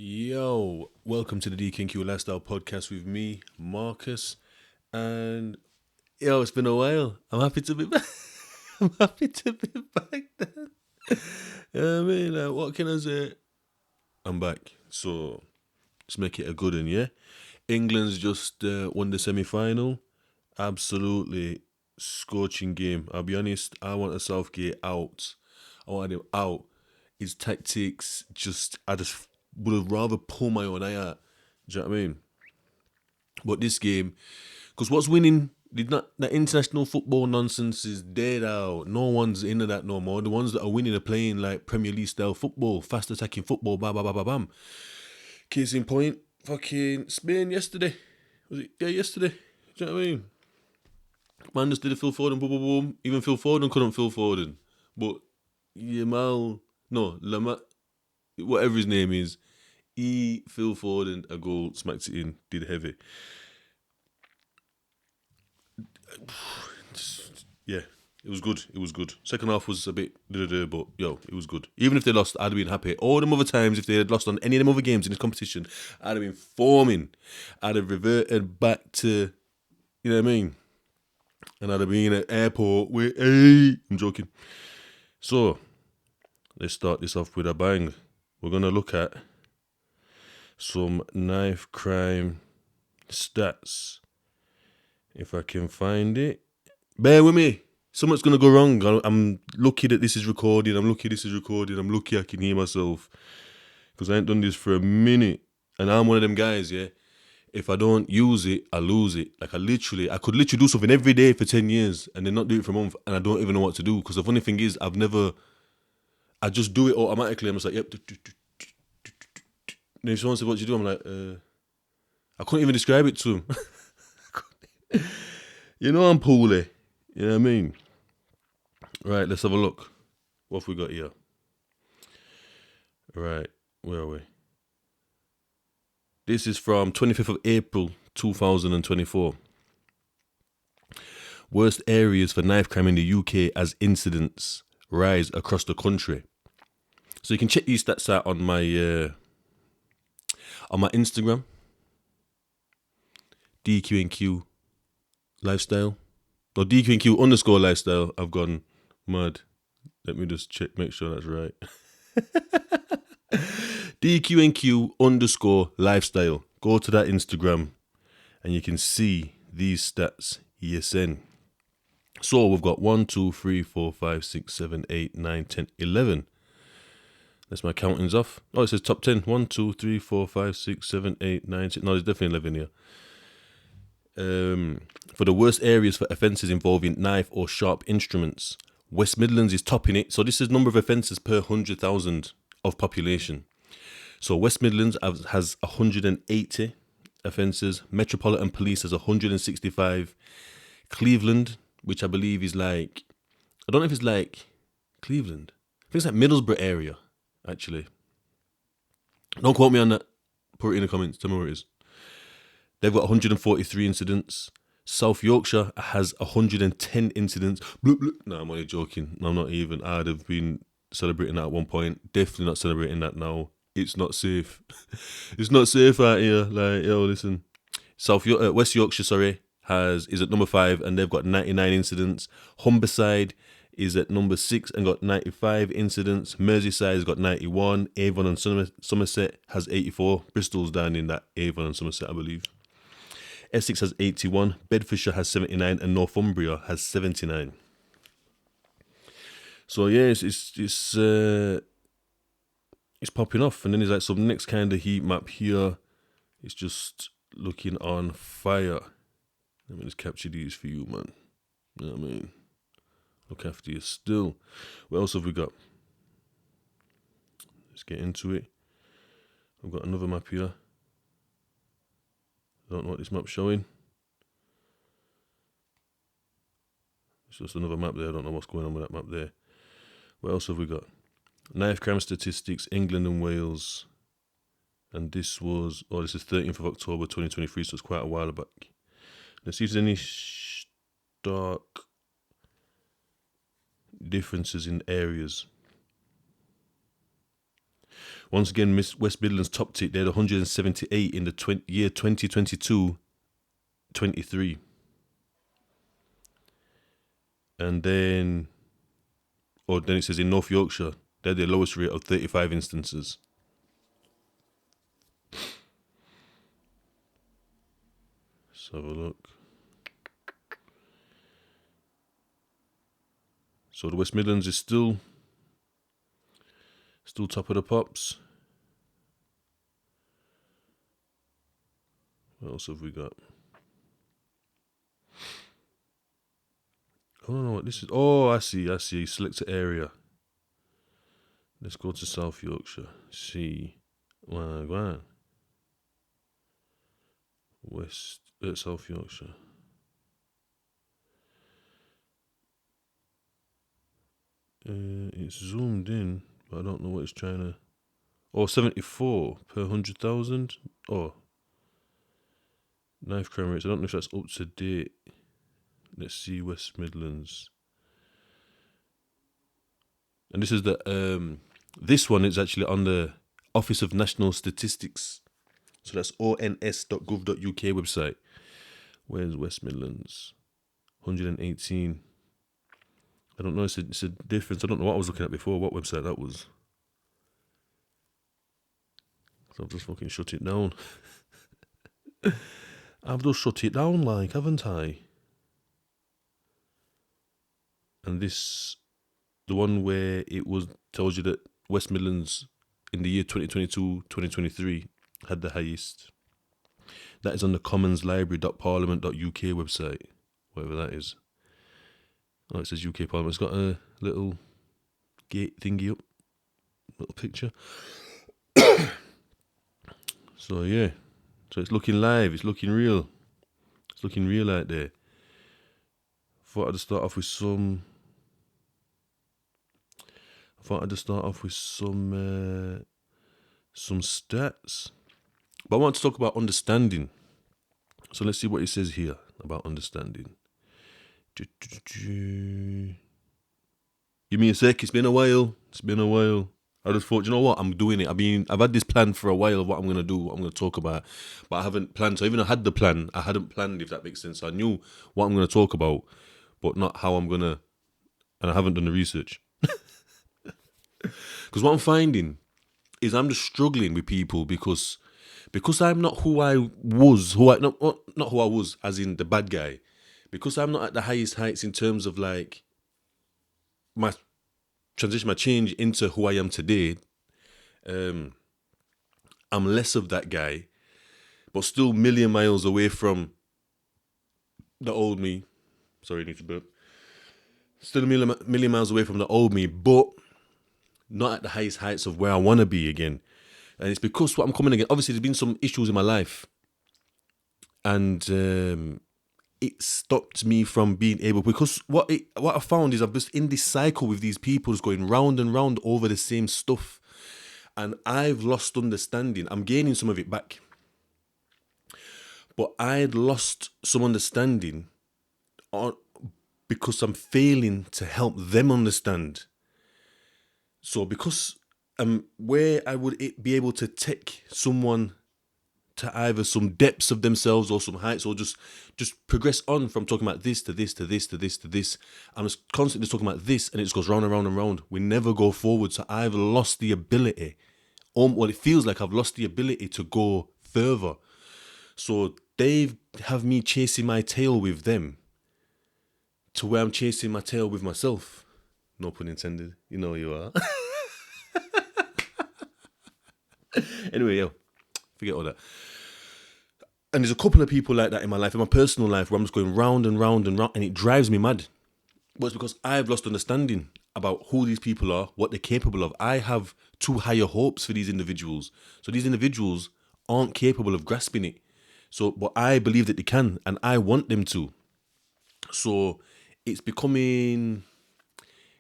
Yo, welcome to the DKQ Lifestyle Podcast with me, Marcus. And it's been a while. I'm happy to be back. I'm happy to be back then. What can I say? I'm back. So let's make it a good one, yeah? England's just won the semi final. Absolutely scorching game. I'll be honest, I want a Southgate out. I want him out. His tactics, I just would have rather pull my own eye out. Do you know what I mean? But this game, because what's winning, that international football nonsense is dead out. No one's into that no more. The ones that are winning are playing like Premier League style football, fast attacking football, bam, bam, bam, bam, bam. Case in point, fucking Spain yesterday. Was it? Yeah, yesterday. Do you know what I mean? Man just did a Phil Foden, boom, boom, boom. Even Phil Foden couldn't Phil Foden. But Lamar, whatever his name is, Phil Foden a goal, smacked it in, did heavy. Yeah, it was good. It was good. Second half was a bit but it was good. Even if they lost, I'd have been happy. All them other times, if they had lost on any of them other games in this competition, I'd have been forming. I'd have reverted back to, you know what I mean? And I'd have been at airport with, I'm joking. So, let's start this off with a bang. We're going to look at some knife crime stats. If I can find it. Bear with me. Something's going to go wrong. I'm lucky that this is recorded. I'm lucky I can hear myself. Because I ain't done this for a minute. And I'm one of them guys, yeah. If I don't use it, I lose it. Like I could literally do something every day for 10 years and then not do it for a month and I don't even know what to do. Because the funny thing is, I just do it automatically. I'm just like, yep. And if someone said, what do you do? I'm like, I couldn't even describe it to him. I'm poorly. You know what I mean? Right, let's have a look. What have we got here? Right, where are we? This is from 25th of April 2024. Worst areas for knife crime in the UK as incidents rise across the country. So you can check these stats out on my Instagram, DQNQ lifestyle. Or DQNQ underscore lifestyle. I've gone mad. Let me just check, make sure that's right. DQNQ underscore lifestyle. Go to that Instagram and you can see these stats here send. So we've got 1, 2, 3, 4, 5, 6, 7, 8, 9, 10, 11. That's my countings off. Oh, it says top 10. 1, 2, 3, 4, 5, 6, 7, 8, 9, 10. No, there's definitely 11 here. For the worst areas for offences involving knife or sharp instruments, West Midlands is topping it. So this is number of offences per 100,000 of population. So West Midlands has 180 offences. Metropolitan Police has 165. Cleveland, which I believe is like, I don't know if it's like Cleveland. I think it's like Middlesbrough area, actually. Don't quote me on that. Put it in the comments. Tell me where it is. They've got 143 incidents. South Yorkshire has 110 incidents. Bloop, bloop. No, I'm only joking. I'm not even. I'd have been celebrating that at one point. Definitely not celebrating that now. It's not safe. It's not safe out here. Like, listen. West Yorkshire, is at number 5 and they've got 99 incidents. Humberside is at number 6 and got 95 incidents. Merseyside has got 91. Avon and Somerset has 84. Bristol's down in that Avon and Somerset, I believe. Essex has 81. Bedfordshire has 79 and Northumbria has 79. So yeah, it's popping off, and then there's like some next kind of heat map here. It's just looking on fire. Let me just capture these for you, man. You know what I mean? Look after you still. What else have we got? Let's get into it. I've got another map here. I don't know what this map's showing. It's just another map there. I don't know what's going on with that map there. What else have we got? Knife crime statistics, England and Wales. And this is 13th of October 2023, so it's quite a while back. Let's see if there's any stark differences in areas. Once again, Miss West Midlands topped it. They had 178 in the year 2022-23. And then it says in North Yorkshire, they had the lowest rate of 35 instances. Let's have a look. So the West Midlands is still top of the pops. What else have we got? I don't know what this is. Oh, I see. Select an area. Let's go to South Yorkshire. See. West. South Yorkshire. It's zoomed in, but I don't know what it's trying to... Oh, 74 per 100,000. Oh. Knife crime rates. I don't know if that's up to date. Let's see West Midlands. And this is this one is actually on the Office of National Statistics. So that's ons.gov.uk website. Where's West Midlands? 118. I don't know, it's a difference. I don't know what I was looking at before, what website that was. So I've just fucking shut it down. I've just shut it down, like, haven't I? And this, the one where it tells you that West Midlands in the year 2022-2023 had the highest. That is on the commonslibrary.parliament.uk website, whatever that is. Oh, it says UK Parliament. It's got a little gate thingy up, little picture. So yeah, so it's looking live. It's looking real. It's looking real out there. Thought I'd start off with some stats, but I want to talk about understanding. So let's see what it says here about understanding. Give me a sec. It's been a while. I just thought, you know what, I'm doing it. I've had this plan for a while of what I'm going to do, what I'm going to talk about, but I haven't planned. So even though I had the plan, I hadn't planned, if that makes sense. I knew what I'm going to talk about, but not how I'm going to, and I haven't done the research. Because what I'm finding is I'm just struggling with people because I'm not who I was, not who I was as in the bad guy, because I'm not at the highest heights in terms of like my transition, my change into who I am today. I'm less of that guy, but still million miles away from the old me. Sorry, I need to burp. Still a million miles away from the old me, but not at the highest heights of where I want to be again. And it's because what I'm coming again, obviously there's been some issues in my life, and it stopped me from being able, because what I found is I'm just in this cycle with these people just going round and round over the same stuff, and I've lost understanding. I'm gaining some of it back, but I'd lost some understanding because I'm failing to help them understand. So because where I would be able to take someone to either some depths of themselves or some heights, or just progress on from talking about this to this to this to this to this. I'm just constantly talking about this, and it just goes round and round and round. We never go forward. So I've lost the ability, well, it feels like I've lost the ability to go further. So they have me chasing my tail with them to where I'm chasing my tail with myself. No pun intended. You know you are. Anyway, forget all that. And there's a couple of people like that in my life, in my personal life, where I'm just going round and round and round, and it drives me mad. But it's because I've lost understanding about who these people are, what they're capable of. I have too higher hopes for these individuals. So these individuals aren't capable of grasping it. So, but I believe that they can, and I want them to. So it's becoming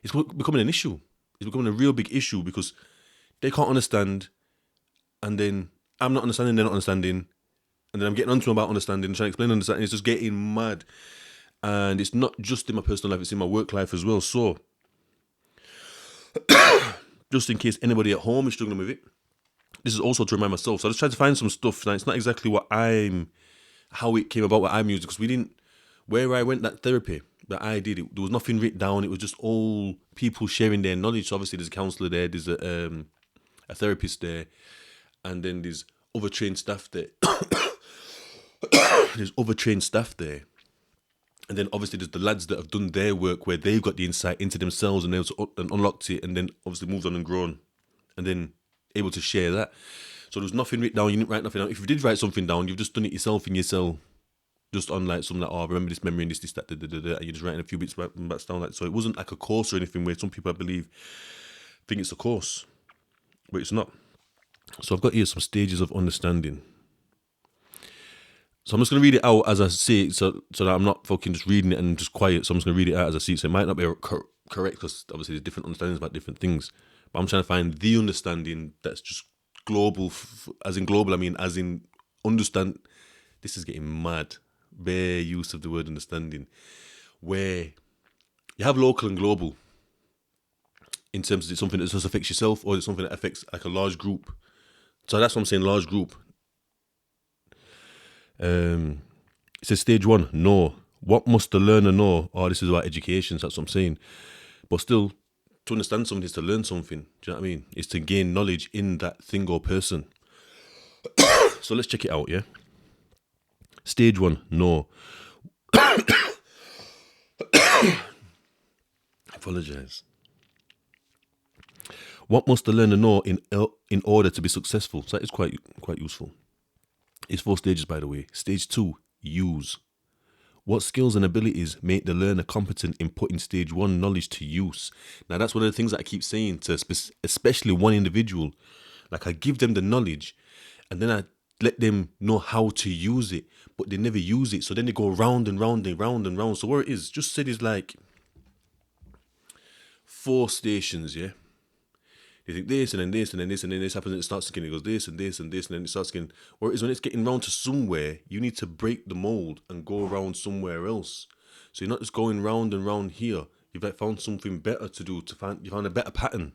an issue. It's becoming a real big issue because they can't understand, and then I'm not understanding, they're not understanding, and then I'm getting onto them about understanding, trying to explain understanding. It's just getting mad. And it's not just in my personal life, it's in my work life as well. So just in case anybody at home is struggling with it, this is also to remind myself. So I just tried to find some stuff. Now, it's not exactly how it came about what I'm using, because we didn't, where I went, that therapy that I did, there was nothing written down. It was just all people sharing their knowledge. So obviously there's a counsellor there, there's a therapist there, and then there's other trained staff there. There's other trained staff there. And then obviously there's the lads that have done their work where they've got the insight into themselves and unlocked it, and then obviously moved on and grown, and then able to share that. So there's nothing written down. You didn't write nothing down. If you did write something down, you've just done it yourself in your cell, just on like something like, oh, remember this memory and this, that, and you're just writing a few bits back down. Like, so it wasn't like a course or anything where some people, I believe, think it's a course, but it's not. So I've got here some stages of understanding. So I'm just going to read it out as I see it, so that I'm not fucking just reading it and just quiet. So I'm just going to read it out as I see it. So it might not be correct, because obviously there's different understandings about different things. But I'm trying to find the understanding that's just global, as in global, I mean as in understand. This is getting mad. Bare use of the word understanding. Where you have local and global in terms of it's something that just affects yourself, or it's something that affects like a large group. So that's what I'm saying, large group. It says stage 1, know. What must the learner know? Oh, this is about education, so that's what I'm saying. But still, to understand something is to learn something. Do you know what I mean? It's to gain knowledge in that thing or person. So let's check it out, yeah? Stage 1, know. Apologize. What must the learner know in order to be successful? So that is quite useful. It's 4 stages, by the way. Stage 2, use. What skills and abilities make the learner competent in putting stage 1 knowledge to use? Now, that's one of the things that I keep saying to especially one individual. Like, I give them the knowledge, and then I let them know how to use it, but they never use it. So then they go round and round and round and round. So what it is, just said is like 4 stations, yeah? You think this, and then this, and then this, and then this happens, and it starts again. It goes this, and this, and this, and then it starts again. Whereas when it's getting round to somewhere, you need to break the mold and go around somewhere else. So you're not just going round and round here. You've like found something better to do, you found a better pattern.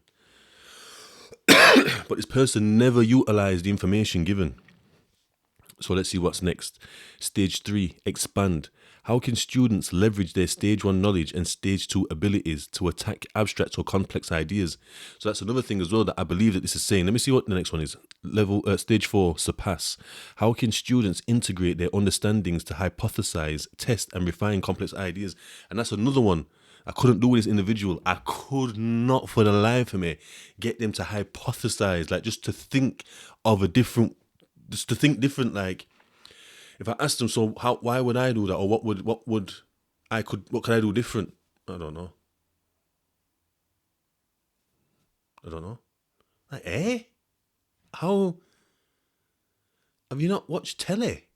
But this person never utilized the information given. So let's see what's next. Stage 3, expand. How can students leverage their stage 1 knowledge and stage 2 abilities to attack abstract or complex ideas? So that's another thing as well that I believe that this is saying. Let me see what the next one is. Stage 4, surpass. How can students integrate their understandings to hypothesize, test, and refine complex ideas? And that's another one. I couldn't do with this individual. I could not for the life of me get them to hypothesize, like just to think of a different, just to think different. Like, if I asked them, so why would I do that, or what could I do different? I don't know. Like, how have you not watched telly?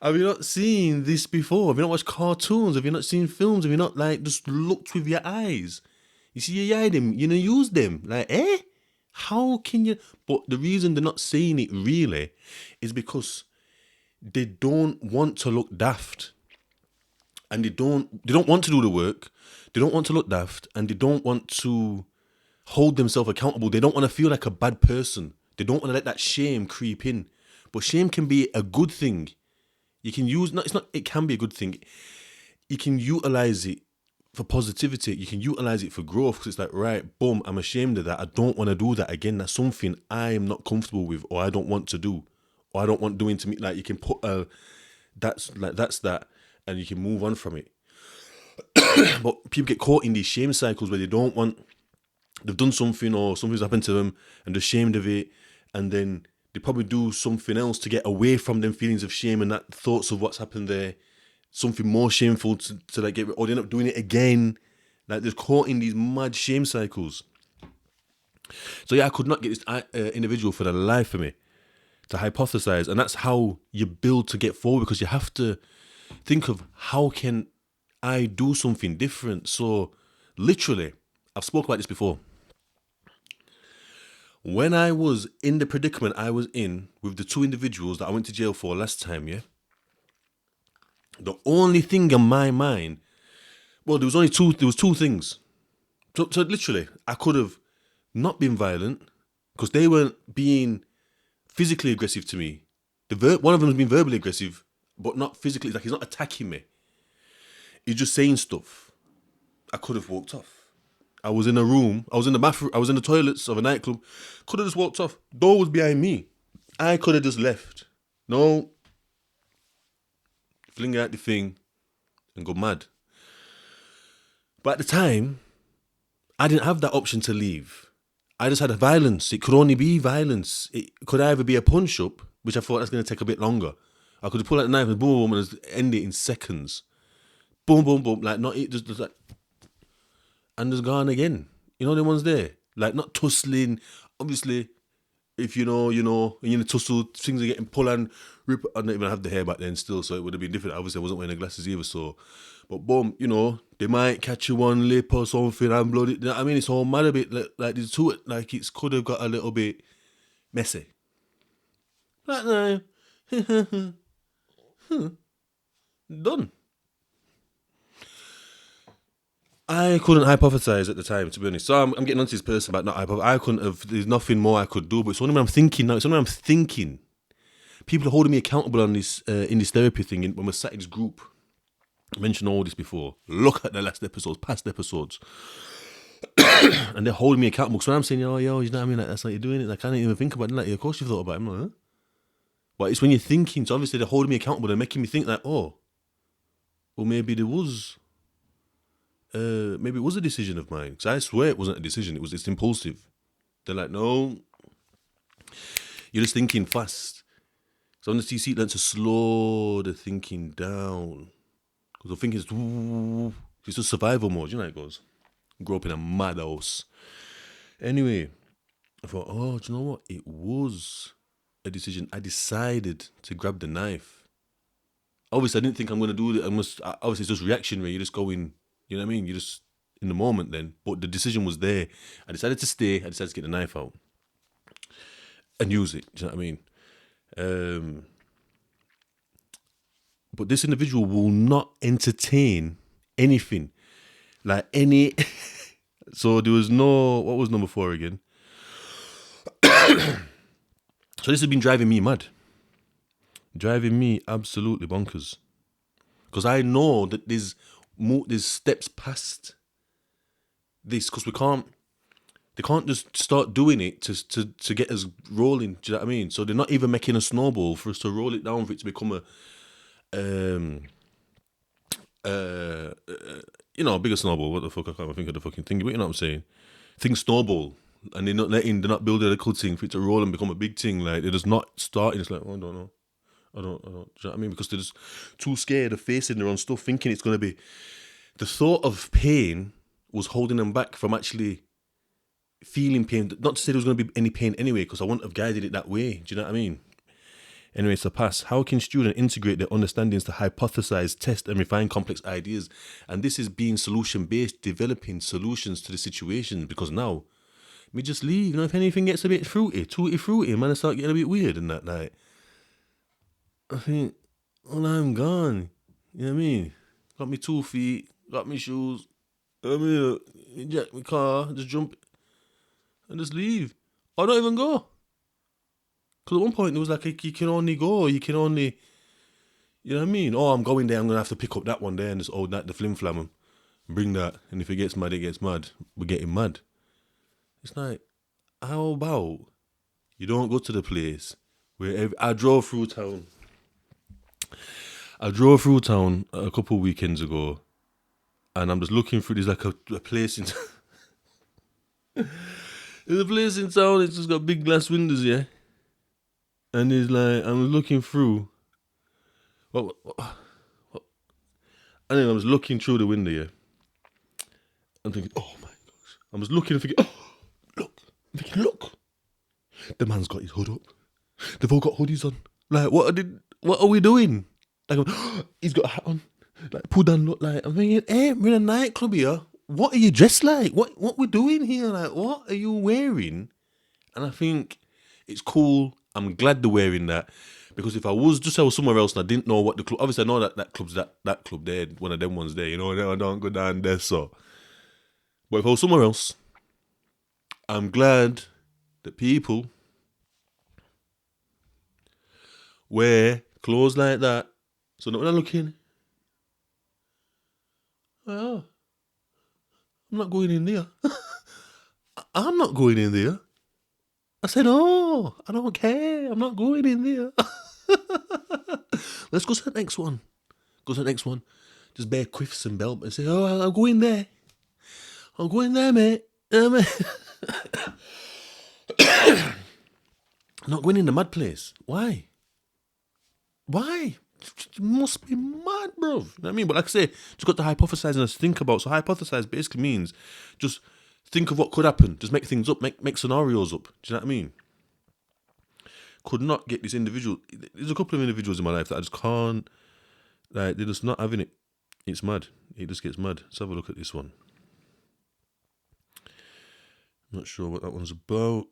Have you not seen this before? Have you not watched cartoons? Have you not seen films? Have you not like just looked with your eyes? You see your eye them, you know, use them. Like, how can you? But the reason they're not saying it really is because they don't want to look daft, and they don't want to do the work. They don't want to look daft, and they don't want to hold themselves accountable. They don't want to feel like a bad person. They don't want to let that shame creep in. But shame can be a good thing. You can use, no, it's not, it can be a good thing. You can utilize it for positivity. You can utilize it for growth, because it's like, right, boom, I'm ashamed of that. I don't want to do that again. That's something I am not comfortable with, or I don't want to do, or I don't want doing to me. Like, you can put that's that, and you can move on from it. But people get caught in these shame cycles where they've done something, or something's happened to them and they're ashamed of it, and then they probably do something else to get away from them feelings of shame and that thoughts of what's happened there, something more shameful to like get, or they end up doing it again. Like, they're caught in these mad shame cycles. So yeah, I could not get this individual for the life of me to hypothesize, and that's how you build to get forward, because you have to think of, how can I do something different? So literally, I've spoken about this before. When I was in the predicament I was in with the 2 individuals that I went to jail for last time, yeah, the only thing in my mind, well, there was 2 things. So literally, I could have not been violent, because they weren't being physically aggressive to me. One of them has been verbally aggressive, but not physically. Like, he's not attacking me. He's just saying stuff. I could have walked off. I was in a room. I was in the bathroom. I was in the toilets of a nightclub. Could have just walked off. Door was behind me. I could have just left. No. Fling out the thing and go mad. But at the time, I didn't have that option to leave. I just had a violence. It could only be violence. It could either be a punch up, which I thought that's going to take a bit longer. I could pull out the knife and boom, boom, and just end it in seconds. Boom, boom, boom. Like, not it, just like, and just gone again. You know, the ones there. Like, not tussling. Obviously, if you know, and you're in a tussle, things are getting pulled and rip. I didn't even have the hair back then still, so it would have been different. Obviously, I wasn't wearing the glasses either, so. But boom, they might catch you one lip or something and blood it. I mean, it's all mad a bit. Like the two, like, it could have got a little bit messy. Like, no. Done. I couldn't hypothesize at the time, to be honest. So I'm getting onto this person about not hypothesize. I couldn't have. There's nothing more I could do. But it's only when I'm thinking now. It's only when I'm thinking. People are holding me accountable on this in this therapy thing. When we're sat in this group, I mentioned all this before. Look at the last episodes, past episodes, and they're holding me accountable. So when I'm saying, yo, you know what I mean? Like, that's how you're doing it. I can't even think about it. Like, of course you've thought about it. I'm like, huh? But it's when you're thinking. So obviously they're holding me accountable. They're making me think like, oh, well, maybe there was. Maybe it was a decision of mine. Because I swear it wasn't a decision. It was just impulsive. They're like, no, you're just thinking fast. So on the TC, learn to slow the thinking down. Because the thinking is, it's just survival mode. You know how it goes. Grew up in a mad house. Anyway, I thought, oh, do you know what? It was a decision. I decided to grab the knife. Obviously, I didn't think I'm going to do it. Obviously, it's just reactionary. You're just going, you know what I mean? You're just in the moment then. But the decision was there. I decided to stay. I decided to get the knife out and use it. Do you know what I mean? But this individual will not entertain anything. Like any... So there was no... What was number 4 again? So this has been driving me mad. Driving me absolutely bonkers. Because I know that there's steps past this. Because they can't just start doing it to get us rolling. Do you know what I mean? So they're not even making a snowball for us to roll it down for it to become a bigger snowball. What the fuck? I can't even think of the fucking thing. But you know what I'm saying? Things snowball. And they're not building a little thing for it to roll and become a big thing. Like, they're just not starting. It's like, oh, I don't know. I don't. Do you know what I mean? Because they're just too scared of facing their own stuff, thinking it's going to be... The thought of pain was holding them back from actually feeling pain. Not to say there was going to be any pain anyway, because I wouldn't have guided it that way. Do you know what I mean? Anyway, so pass. How can students integrate their understandings to hypothesize, test, and refine complex ideas? And this is being solution-based, developing solutions to the situation. Because now, me just leave. If anything gets a bit tutti-fruity, man, I start getting a bit weird and that, like... I think, well, I'm gone. You know what I mean? Got me 2 feet, got me shoes. I mean, eject my car, just jump and just leave. Or don't even go. Because at one point, it was like, you can only go, you know what I mean? Oh, I'm going there, I'm going to have to pick up that one there and just hold that, the flim-flam, bring that. And if it gets mad, it gets mad. We're getting mad. It's like, how about you don't go to the place where I drove through town a couple of weekends ago, and I'm just looking through. There's like a place in there's a place in town. It's just got big glass windows, yeah. And it's like, I'm looking through. What? And then I was looking through the window, yeah. I'm thinking, oh my gosh. I was looking and thinking, oh, look. I'm thinking, look. The man's got his hood up. They've all got hoodies on. Like, what are we doing? Like, he's got a hat on. Like, pull down, look like. I'm thinking, hey, we're in a nightclub here. What are you dressed like? What we doing here? Like, what are you wearing? And I think it's cool. I'm glad they're wearing that. Because if I was somewhere else and I didn't know what the club... Obviously, I know that club's that club there, one of them ones there. You know, I don't go down there, so... But if I was somewhere else, I'm glad that people wear clothes like that. So when I'm looking, oh, I'm not going in there. I'm not going in there. I said, oh, I don't care. I'm not going in there. Let's go to the next one. Go to the next one. Just bare quiffs and belt and say, oh, I'll go in there. I'll go in there, mate. Mate. I'm not going in the mad place. Why? You must be mad, bro. You know what I mean? But like I say, just got to hypothesize and just think about. So hypothesize basically means just think of what could happen. Just make things up, make scenarios up. Do you know what I mean? Could not get this individual. There's a couple of individuals in my life that I just can't, like, they're just not having it. It's mad. It just gets mad. Let's have a look at this one. Not sure what that one's about.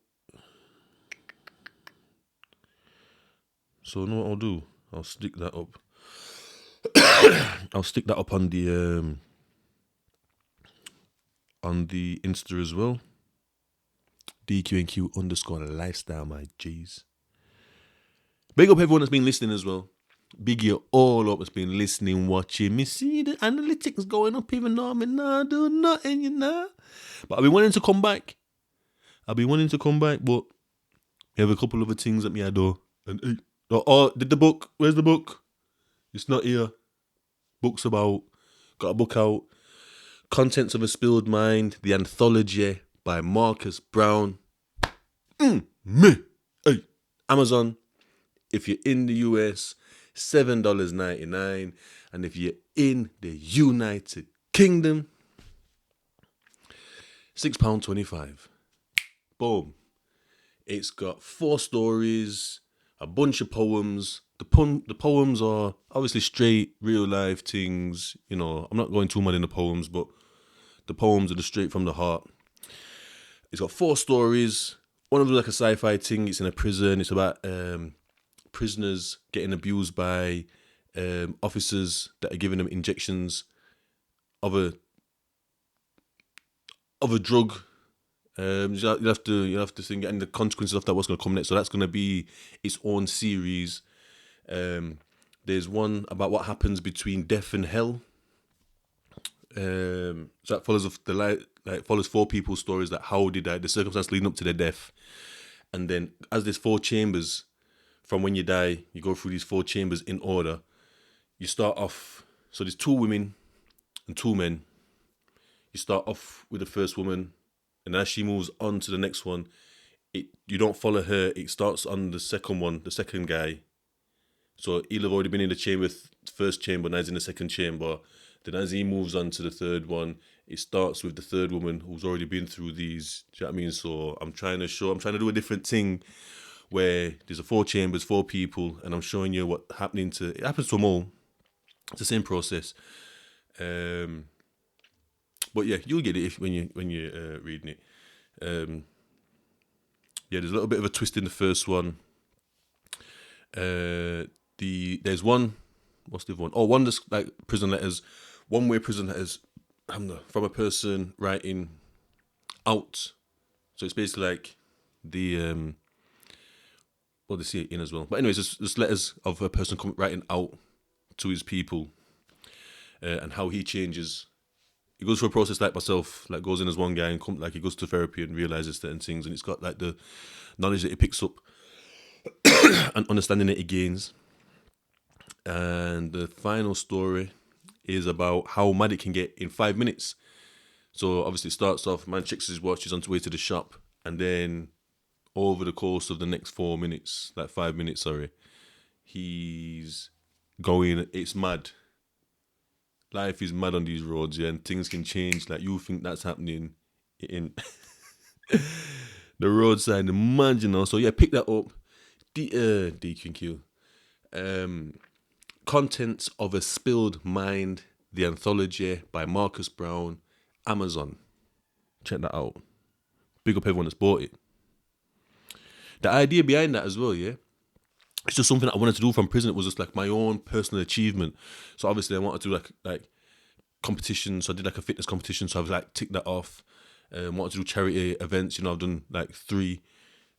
So I know what I'll do. I'll stick that up. I'll stick that up on the Insta as well. DQNQ_lifestyle, my G's. Big up everyone that's been listening as well. Big you all up that's been listening, watching. Me see the analytics going up even though I'm not doing nothing, you know. But I've been wanting to come back. but we have a couple of other things that me I do. And did the book? Where's the book? It's not here. Got a book out. Contents of a Spilled Mind, the anthology by Marcus Brown. Hey. Amazon. If you're in the US, $7.99. And if you're in the United Kingdom, £6.25. Boom. It's got 4 stories, a bunch of poems. The poems are obviously straight, real life things. You know, I'm not going too much in the poems, but the poems are just straight from the heart. It's got 4 stories. One of them like a sci-fi thing. It's in a prison. It's about prisoners getting abused by officers that are giving them injections of a drug. You'll have to think, and the consequences of that, what's going to come next. So that's going to be its own series. There's one about what happens between death and hell. So that follows 4 people's stories, that how they died, the circumstance leading up to their death, and then as there's 4 chambers from when you die, you go through these 4 chambers in order. You start off. So there's 2 women and 2 men. You start off with the first woman. And as she moves on to the next one, you don't follow her. It starts on the second one, the second guy. So he'll have already been in the first chamber, now he's in the second chamber. Then as he moves on to the third one, it starts with the third woman who's already been through these. Do you know what I mean? So I'm trying to do a different thing where there's 4 chambers, 4 people, and I'm showing you what it happens to them all. It's the same process. But yeah, you'll get it when you're reading it. There's a little bit of a twist in the first one. There's one. What's the other one? Oh, one that's like prison letters. One-way prison letters from a person writing out. So it's basically like the they see it in as well. But anyways, there's letters of a person writing out to his people, and how he changes. He goes through a process like myself, like goes in as one guy and he goes to therapy and realizes certain things, and it's got like the knowledge that he picks up and understanding that he gains. And the final story is about how mad it can get in 5 minutes. So obviously it starts off, man checks his watch, he's on his way to the shop, and then over the course of the next 5 minutes, he's going, it's mad. Life is mad on these roads, yeah, and things can change. Like, you think that's happening in the roadside, mad, you know. So yeah, pick that up. DQQ. Contents of a Spilled Mind, the anthology by Marcus Brown, Amazon. Check that out. Big up everyone that's bought it. The idea behind that as well, yeah, it's just something that I wanted to do from prison. It was just like my own personal achievement. So obviously I wanted to do like competitions. So I did like a fitness competition. So I was like, tick that off. Wanted to do charity events. You know, I've done like 3.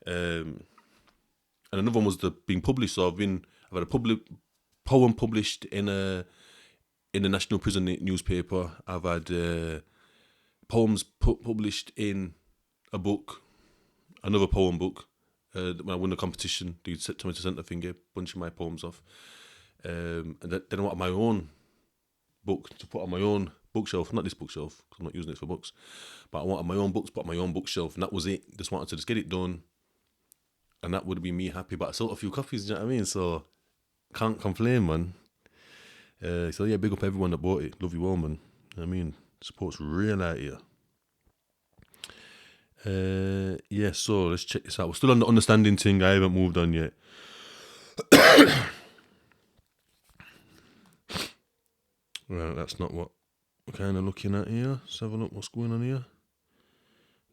And another one was being published. So I've had a poem published in the National Prison newspaper. I've had poems published in a book, another poem book. When I won the competition, the Tomato Centre thing, a bunch of my poems off. And then I wanted my own book to put on my own bookshelf. Not this bookshelf, because I'm not using it for books. But I wanted my own books to put on my own bookshelf. And that was it. Just wanted to just get it done. And that would have been me happy. But I sold a few copies, do you know what I mean? So, can't complain, man. So yeah, big up everyone that bought it. Love you all, man. I mean, support's real out here. Yeah, so let's check this out. We're still on the understanding thing. I haven't moved on yet. Right, that's not what we're kind of looking at here. Let's have a look what's going on here.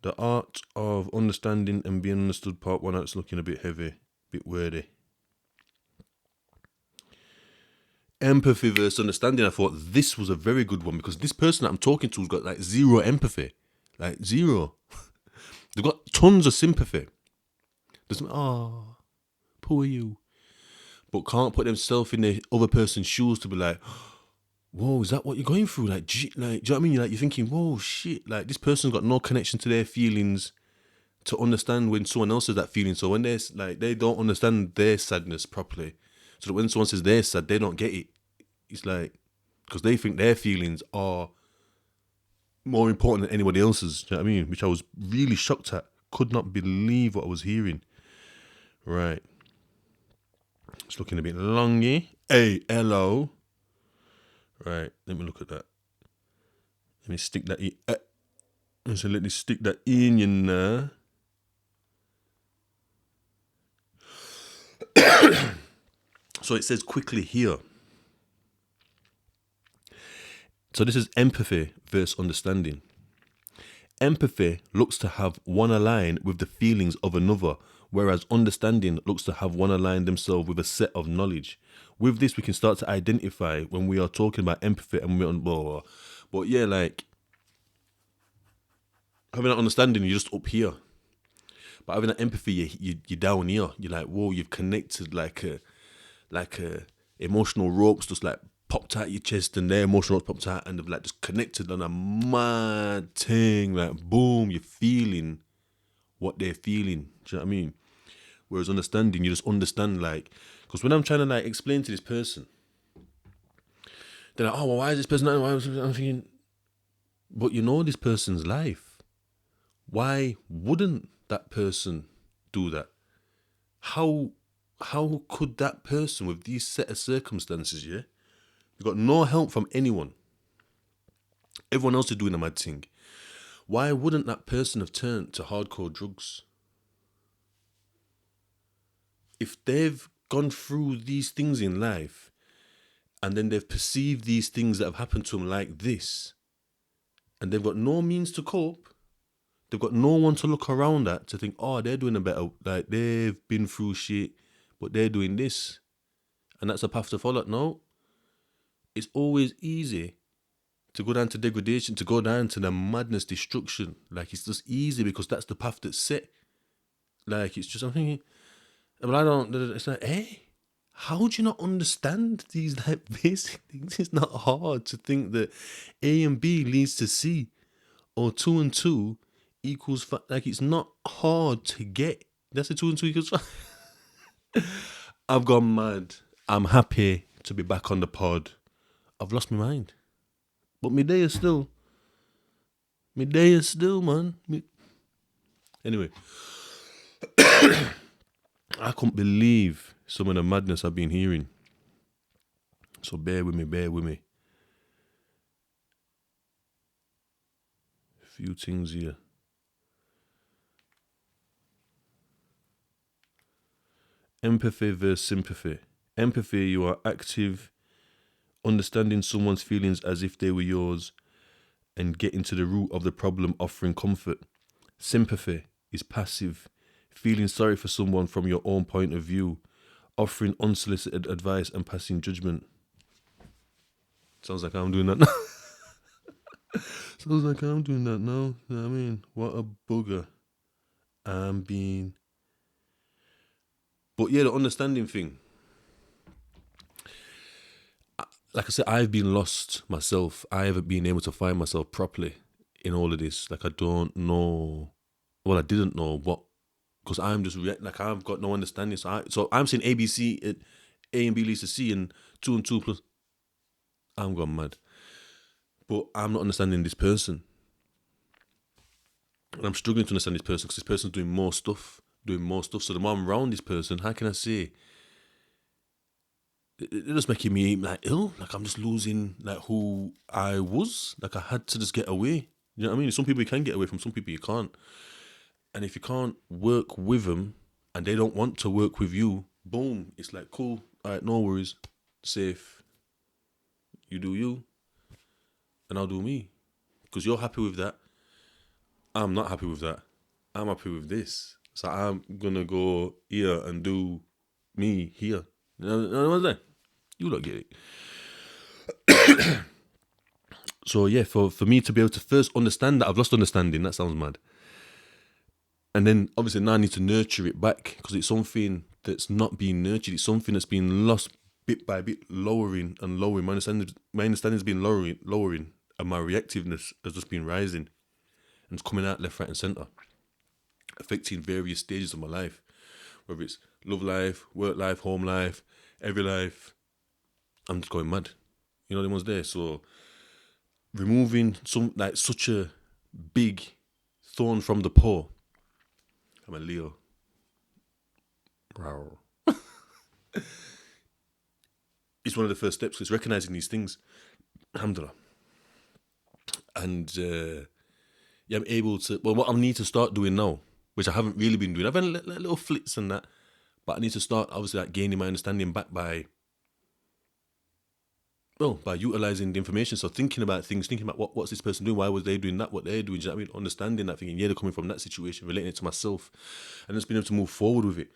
The art of understanding and being understood, part 1. That's looking a bit heavy, a bit wordy. Empathy versus understanding. I thought this was a very good one because this person that I'm talking to has got like zero empathy. Like zero. They've got tons of sympathy. Poor you. But can't put themselves in the other person's shoes to be like, whoa, is that what you're going through? Like, do you know what I mean? You're thinking, whoa, shit. Like, this person's got no connection to their feelings to understand when someone else has that feeling. So when they don't understand their sadness properly. So that when someone says they're sad, they don't get it. It's like, because they think their feelings are more important than anybody else's. Do you know what I mean? Which I was really shocked at. Could not believe what I was hearing. Right. It's looking a bit longy. Hey, hello. Right. Let me look at that. Let me stick that in. So let me stick that in you now. So it says quickly here. So this is empathy versus understanding. Empathy looks to have one align with the feelings of another, whereas understanding looks to have one align themselves with a set of knowledge. With this, we can start to identify when we are talking about empathy and we're on blah, blah. But yeah, like having that understanding, you're just up here. But having that empathy, you're down here. You're like, whoa, you've connected like a emotional ropes just like popped out your chest and their emotional ropes popped out and they've like just connected on a mad thing. Like, boom, you're feeling what they're feeling. Do you know what I mean? Whereas understanding, you just understand like, because when I'm trying to like explain to this person, they're like, oh, well, why is this person not? I'm thinking, but you know this person's life. Why wouldn't that person do that? How could that person with these set of circumstances, yeah? You've got no help from anyone. Everyone else is doing a mad thing. Why wouldn't that person have turned to hardcore drugs? If they've gone through these things in life and then they've perceived these things that have happened to them like this and they've got no means to cope, they've got no one to look around at to think, oh, they're doing a better, like they've been through shit, but they're doing this. And that's a path to follow. No. It's always easy to go down to degradation, to go down to the madness, destruction. Like, it's just easy because that's the path that's set. Like, it's just, I'm thinking, but I don't, it's like, hey, how do you not understand these like basic things? It's not hard to think that A and B leads to C or 2 and 2 equals 5. Like, it's not hard to get. That's the 2 and 2 equals 5. I've gone mad. I'm happy to be back on the pod. I've lost my mind. But my day is still, man. Anyway. I couldn't believe some of the madness I've been hearing. So bear with me. A few things here. Empathy versus sympathy. Empathy, you are active, understanding someone's feelings as if they were yours and getting to the root of the problem, offering comfort. Sympathy is passive, feeling sorry for someone from your own point of view, offering unsolicited advice and passing judgment. Sounds like I'm doing that now. Sounds like I'm doing that now. You know what I mean? What a bugger. I'm being But yeah, the understanding thing. Like I said, I've been lost myself. I haven't been able to find myself properly in all of this. Like I don't know. Well, I didn't know, but because I'm just like I've got no understanding. So I'm saying ABC, A and B leads to C, and 2 and 2 plus. I'm gone mad. But I'm not understanding this person, and I'm struggling to understand this person because this person's doing more stuff. So the more I'm around this person, how can I say? It's just making me like ill. Like I'm just losing like who I was. Like I had to just get away. You know what I mean? Some people you can get away from, some people you can't. And if you can't work with them and they don't want to work with you, boom, it's like cool. All right, no worries, safe. You do you, and I'll do me. Because you're happy with that. I'm not happy with that. I'm happy with this. So I'm gonna go here and do me here. You know what I'm saying? You don't get it. So yeah, for me to be able to first understand that I've lost understanding, that sounds mad. And then obviously now I need to nurture it back because it's something that's not being nurtured. It's something that's been lost bit by bit, lowering and lowering. My understanding's been lowering, and my reactiveness has just been rising. And it's coming out left, right, and centre, affecting various stages of my life, whether it's love life, work life, home life, every life. I'm just going mad. You know, the ones there. So removing such a big thorn from the paw. I'm a Leo. Rawr. It's one of the first steps. It's recognizing these things. Alhamdulillah. And yeah, I'm able to. Well, what I need to start doing now, which I haven't really been doing, I've had little flits and that, but I need to start obviously like gaining my understanding back by utilizing the information. So thinking about things, thinking about what's this person doing, why was they doing that, what they're doing. Do you know what I mean? Understanding that, thinking, yeah, they're coming from that situation, relating it to myself, and just being able to move forward with it.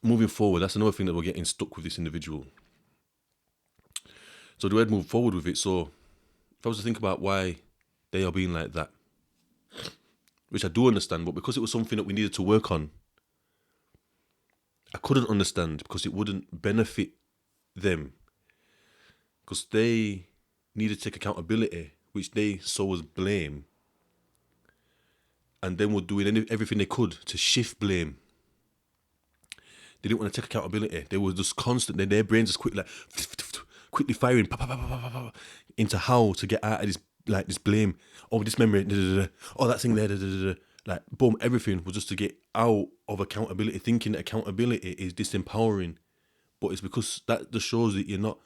Moving forward, that's another thing that we're getting stuck with this individual. So do I move forward with it? So if I was to think about why they are being like that, which I do understand, but because it was something that we needed to work on, I couldn't understand because it wouldn't benefit them. Because they needed to take accountability, which they saw as blame, and then were doing everything they could to shift blame. They didn't want to take accountability. They were just constant. Their brains just quickly firing into how to get out of this blame. Oh, this memory. Oh, that thing there. Like boom, everything was just to get out of accountability. Thinking that accountability is disempowering, but it's because that just shows that you're not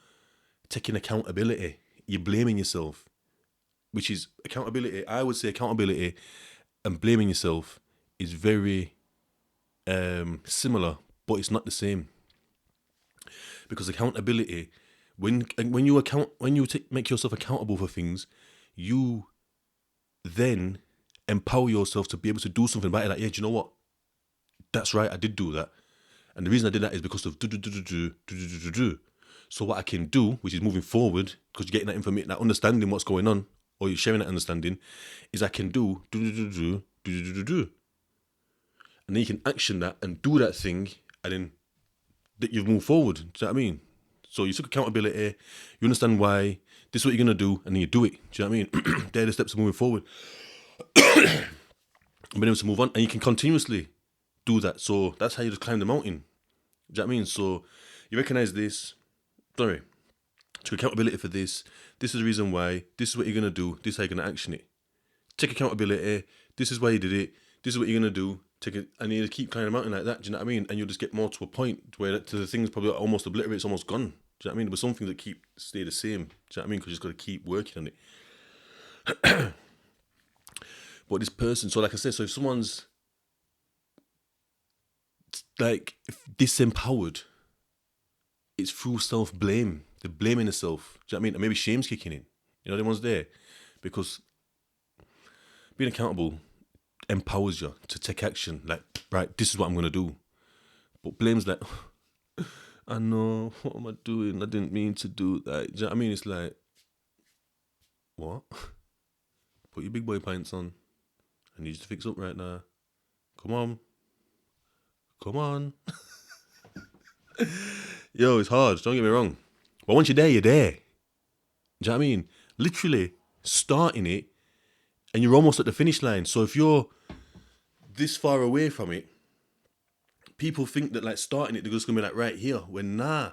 taking accountability. You're blaming yourself, which is accountability. I would say accountability and blaming yourself is very similar, but it's not the same. Because accountability, when you make yourself accountable for things, you then empower yourself to be able to do something about it. Like, yeah, do you know what? That's right, I did do that, and the reason I did that is because of do. So what I can do, which is moving forward, because you're getting that information, that understanding what's going on, or you're sharing that understanding, is I can do, and then you can action that and do that thing, and then that you've moved forward. Do you know what I mean? So you took accountability, you understand why, this is what you're going to do, and then you do it. Do you know what I mean? They're the steps of moving forward. And being able to move on, and you can continuously do that. So that's how you just climb the mountain. Do you know what I mean? So you recognize this, took accountability for this. This is the reason why. This is what you're going to do. This is how you're going to action it. Take accountability. This is why you did it. This is what you're going to do. Take it, and you keep climbing the mountain like that. Do you know what I mean? And you'll just get more to a point where the thing's probably almost obliterated. It's almost gone. Do you know what I mean? But something that stay the same. Do you know what I mean? Because you just got to keep working on it. But this person, so like I said, so if someone's like disempowered, it's through self-blame. They're blaming themselves. Do you know what I mean? And maybe shame's kicking in. You know, the ones there. Because being accountable empowers you to take action. Like, right, this is what I'm going to do. But blame's like, I know, what am I doing? I didn't mean to do that. Do you know what I mean? It's like, what? Put your big boy pants on. I need you to fix up right now. Come on. Come on. Yo, it's hard. Don't get me wrong. But once you're there, you're there. Do you know what I mean? Literally starting it and you're almost at the finish line. So if you're this far away from it, people think that like starting it, they're just going to be like right here. When nah,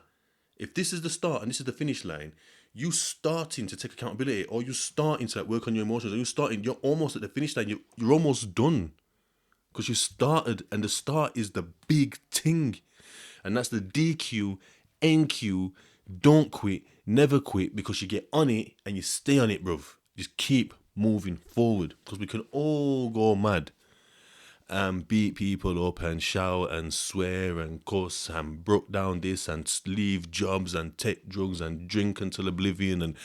if this is the start and this is the finish line, you starting to take accountability or you starting to like work on your emotions or you're almost at the finish line. You're almost done because you started and the start is the big thing. And that's the DQ, NQ, don't quit, never quit, because you get on it and you stay on it, bruv. Just keep moving forward because we can all go mad and beat people up and shout and swear and cuss and broke down this and leave jobs and take drugs and drink until oblivion and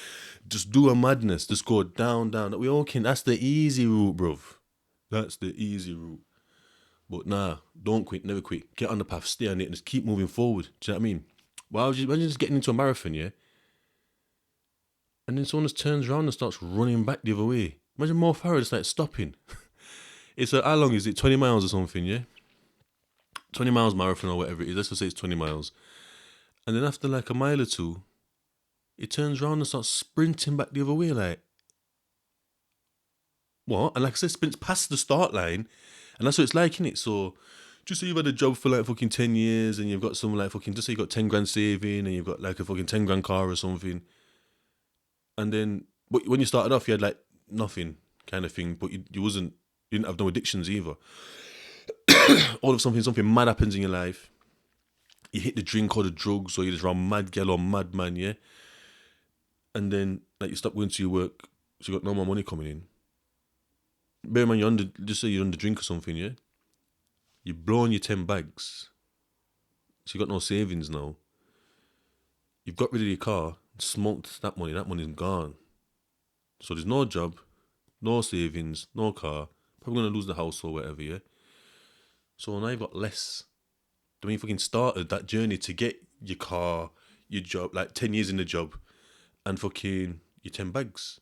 just do a madness. Just go down. We all can. That's the easy route, bruv. That's the easy route. But nah, don't quit, never quit. Get on the path, stay on it, and just keep moving forward. Do you know what I mean? Well, imagine just getting into a marathon, yeah? And then someone just turns around and starts running back the other way. Imagine Mo Farah just like stopping. It's how long is it? 20 miles or something, yeah? 20 miles marathon or whatever it is. Let's just say it's 20 miles. And then after like a mile or two, it turns around and starts sprinting back the other way, like, what? And like I said, sprints past the start line. And that's what it's like, innit? So, just say you've had a job for like fucking 10 years and you've got some like fucking, just say you got 10 grand saving and you've got like a fucking 10 grand car or something. And then, but when you started off, you had like nothing kind of thing, but you didn't have no addictions either. All of something mad happens in your life. You hit the drink or the drugs or you just run mad girl or mad man, yeah? And then like you stop going to your work, so you got no more money coming in. Bear in mind, just say you're under drink or something, yeah? You've blown your 10 bags. So you got no savings now. You've got rid of your car, smoked that money's gone. So there's no job, no savings, no car, probably going to lose the house or whatever, yeah? So now you've got less. Then when you fucking started that journey to get your car, your job, like 10 years in the job, and fucking your 10 bags.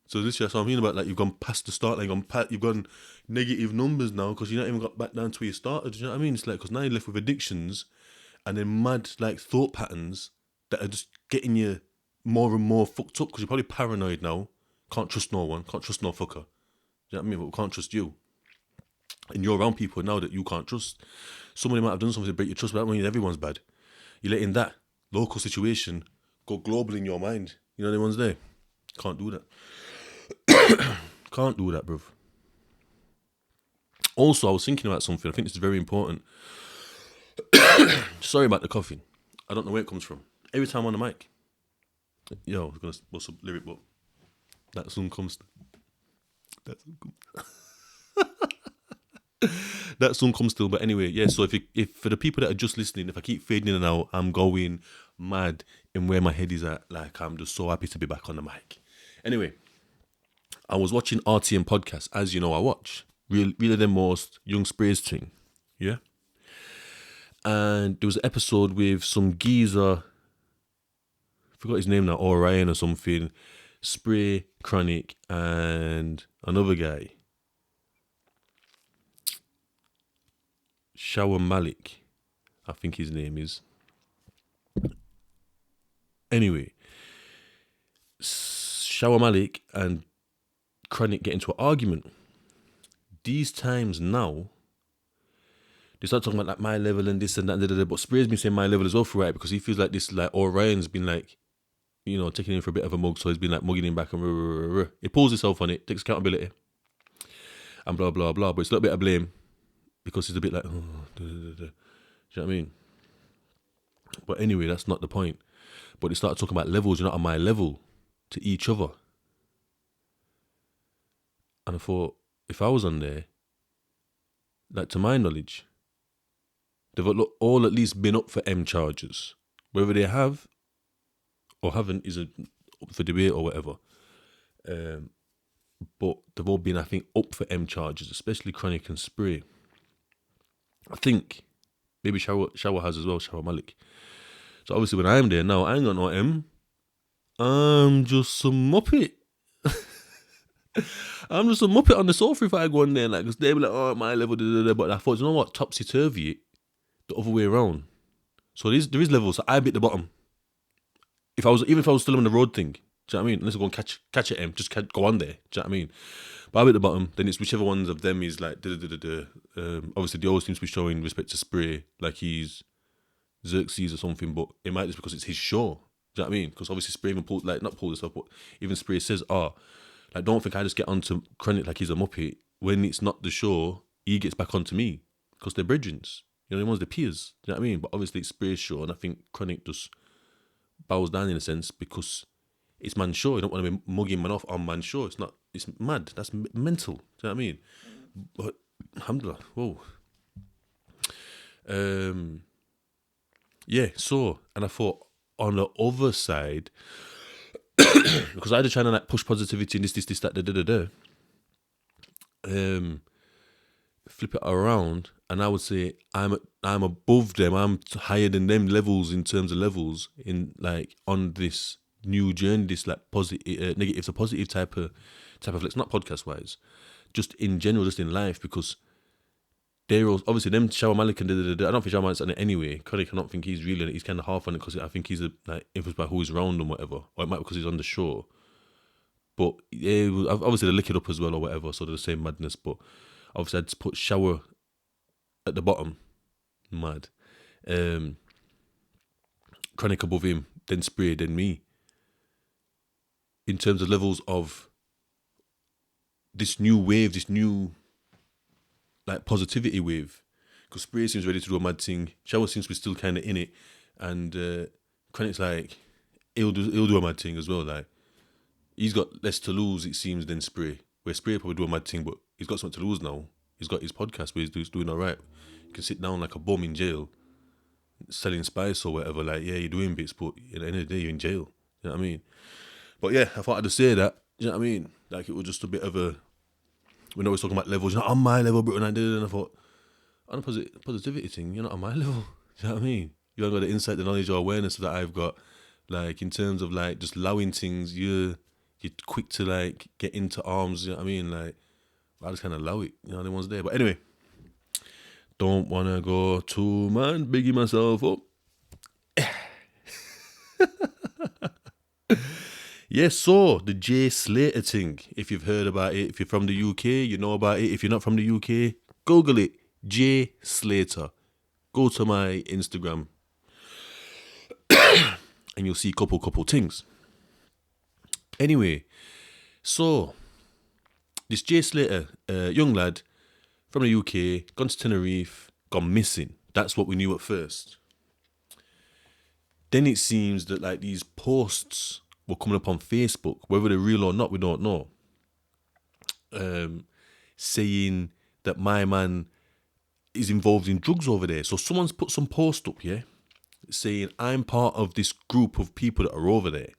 So this year, that's what I mean about, like, you've gone past the start line, you've gone negative numbers now because you've not even got back down to where you started. Do you know what I mean? It's like, because now you're left with addictions and then mad, like, thought patterns that are just getting you more and more fucked up because you're probably paranoid now. Can't trust no one, can't trust no fucker. Do you know what I mean? But we can't trust you. And you're around people now that you can't trust. Somebody might have done something to break your trust, but that means everyone's bad. You're letting that local situation go global in your mind. You know the ones there? Can't do that. Can't do that, bruv. Also, I was thinking about something. I think this is very important. Sorry about the coughing. I don't know where it comes from. Every time I'm on the mic. Yo, I was going to bust a lyric, but that soon comes. That soon comes still. But anyway, yeah, so if for the people that are just listening, if I keep fading in and out, I'm going mad in where my head is at. Like, I'm just so happy to be back on the mic. Anyway, I was watching RTM podcast, as you know I watch. Really the most Young Sprays thing. Yeah? And there was an episode with some geezer, I forgot his name now, Orion or something, Spray, Chronic, and another guy. Shower Malik, I think his name is. Anyway, Shower Malik and Chronic get into an argument. These times now, they start talking about like my level and this and that, but Spray's been saying my level as well throughout because he feels like this, like Orion's been like, you know, taking him for a bit of a mug, so he's been like mugging him back and he pulls himself on it, takes accountability and blah blah blah, but it's a little bit of blame because he's a bit like, oh, do you know what I mean? But anyway, that's not the point. But they started talking about levels, you're not on my level to each other. And I thought, if I was on there, like to my knowledge, they've all at least been up for M charges. Whether they have or haven't is up for debate or whatever. But they've all been, I think, up for M charges, especially Chronic and Spray. I think maybe Shower has as well, Shower Malik. So obviously when I'm there now, I ain't got no M. I'm just some muppet. I'm just a muppet on the sofa if I go in there, like, because they be like, oh, my level, da, da, da. But I thought, you know what, topsy-turvy, the other way around. So there is levels. So I bit the bottom. If I was still on the road thing, do you know what I mean? Unless I go and catch it, just go on there. Do you know what I mean? But I bit the bottom. Then it's whichever ones of them is like obviously they always seems to be showing respect to Spray, like he's Xerxes or something. But it might just because it's his show. Do you know what I mean? Because obviously Spray even not pulled this up, but even Spray says, like don't think I just get onto Chronic like he's a muppet. When it's not the show, he gets back onto me because they're brethrens. You know, the ones they're peers. Do you know what I mean? But obviously it's Spray's show, and I think Chronic just bows down in a sense because it's man's show. You don't want to be mugging man off on man's show. It's mad. That's mental. Do you know what I mean? But alhamdulillah, whoa. Yeah, so, and I thought on the other side, because I had to try to like push positivity and this, that, flip it around, and I would say I'm above them. I'm higher than them levels in terms of levels in like on this new journey, this like positive, negative to positive type of flex, not podcast wise, just in general, just in life, because they're obviously them Shower Malik and I don't think Shower Malik's on it anyway. Chronic, I don't think he's really on it. He's kind of half on it because I think he's like influenced by who he's around and whatever, or it might be because he's on the show. But yeah, obviously they lick it up as well or whatever, so they're the same madness. But obviously I'd put Shower at the bottom, mad. Chronic above him, then Spray, then me. In terms of levels of this new wave, this new like positivity wave, because Spray seems ready to do a mad thing. Shower seems to be still kind of in it, and Chronic's like he'll do a mad thing as well. Like he's got less to lose, it seems, than Spray. Where Spray probably do a mad thing, but he's got something to lose now. He's got his podcast where he's doing all right. He can sit down like a bum in jail, selling spice or whatever. Like yeah, you're doing bits, but at the end of the day, you're in jail. You know what I mean? But yeah, I thought I'd just say that. You know what I mean? Like it was just a bit of a. We're always talking about levels. You're not on my level, bro. And I did it, and I thought, on a positivity thing, you're not on my level. You know what I mean? You haven't got the insight, the knowledge, or awareness that I've got. Like in terms of like just allowing things, you're quick to like get into arms. You know what I mean? Like I just kind of allow it. You know, the ones there. But anyway, don't wanna go too man, bigging myself up. Yes, so the Jay Slater thing, if you've heard about it, if you're from the UK, you know about it. If you're not from the UK, Google it, Jay Slater. Go to my Instagram and you'll see couple things. Anyway, so this Jay Slater, young lad from the UK, gone to Tenerife, gone missing. That's what we knew at first. Then it seems that like these posts were coming up on Facebook, whether they're real or not, we don't know. Saying that my man is involved in drugs over there. So someone's put some post up, yeah, saying I'm part of this group of people that are over there.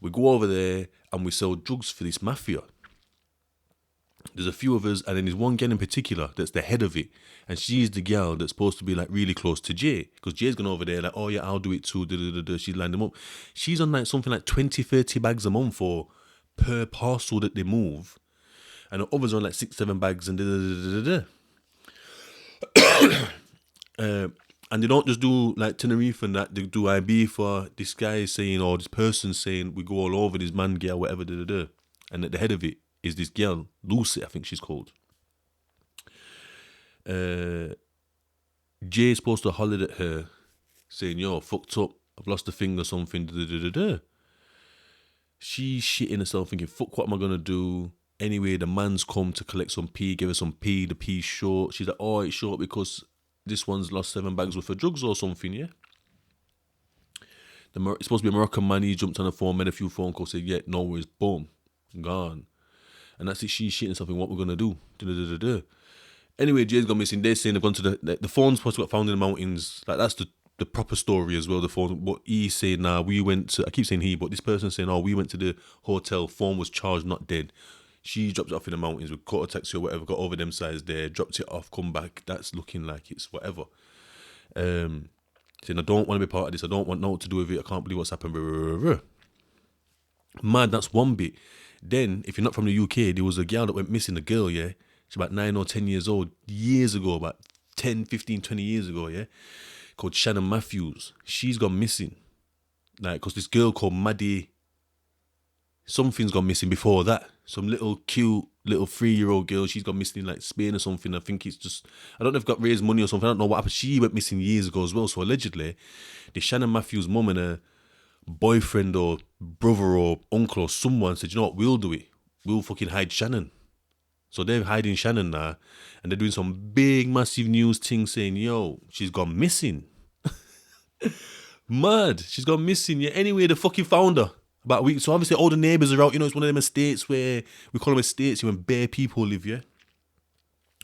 We go over there and we sell drugs for this mafia. There's a few of us, and then there's one girl in particular that's the head of it, and she's the girl that's supposed to be like really close to Jay, because Jay's gone over there like, oh yeah, I'll do it too. She's lined them up. She's on like something like 20-30 bags a month for per parcel that they move, and the others are on like 6-7 bags and and they don't just do like Tenerife and that, they do IB for this guy saying, or this person saying, we go all over, this man, girl, whatever, and at the head of it is this girl, Lucy, I think she's called. Jay's supposed to holler at her, saying, yo, fucked up, I've lost a finger or something, She's shitting herself thinking, fuck, what am I going to do? Anyway, the man's come to collect some pee, give her some pee, the pee's short. She's like, oh, it's short because this one's lost 7 bags worth of drugs or something, yeah? It's supposed to be a Moroccan man, he jumped on the phone, made a few phone calls, said, yeah, no worries, boom, gone. And that's it, she's shitting something, what we're going to do. Anyway, Jay's gone missing. They're saying they've gone to the phone's supposed to got found in the mountains. Like, that's the proper story as well, the phone. But he's saying, nah, we went to, I keep saying he, but this person's saying, oh, we went to the hotel, phone was charged, not dead. She dropped it off in the mountains, we caught a taxi or whatever, got over them sides there, dropped it off, come back. That's looking like it's whatever. Saying, I don't want to be part of this, I don't want no to do with it, I can't believe what's happened. Mad, that's one bit. Then, if you're not from the UK, there was a girl that went missing, a girl, yeah? She's about 9 or 10 years old, years ago, about 10, 15, 20 years ago, yeah, called Shannon Matthews. She's gone missing. Like, because this girl called Maddie, something's gone missing before that. Some little cute little 3-year-old girl, she's gone missing in like Spain or something. I think it's just, I don't know if got raised money or something. I don't know what happened. She went missing years ago as well. So allegedly, the Shannon Matthews mum and her boyfriend or brother or uncle or someone said, you know what, we'll do it. We'll fucking hide Shannon. So they're hiding Shannon now, and they're doing some big, massive news thing saying, yo, she's gone missing. Mad. She's gone missing. Yeah. Anyway, they fucking found her about a week. So obviously all the neighbours are out. You know, it's one of them estates where we call them estates when bare people live, yeah?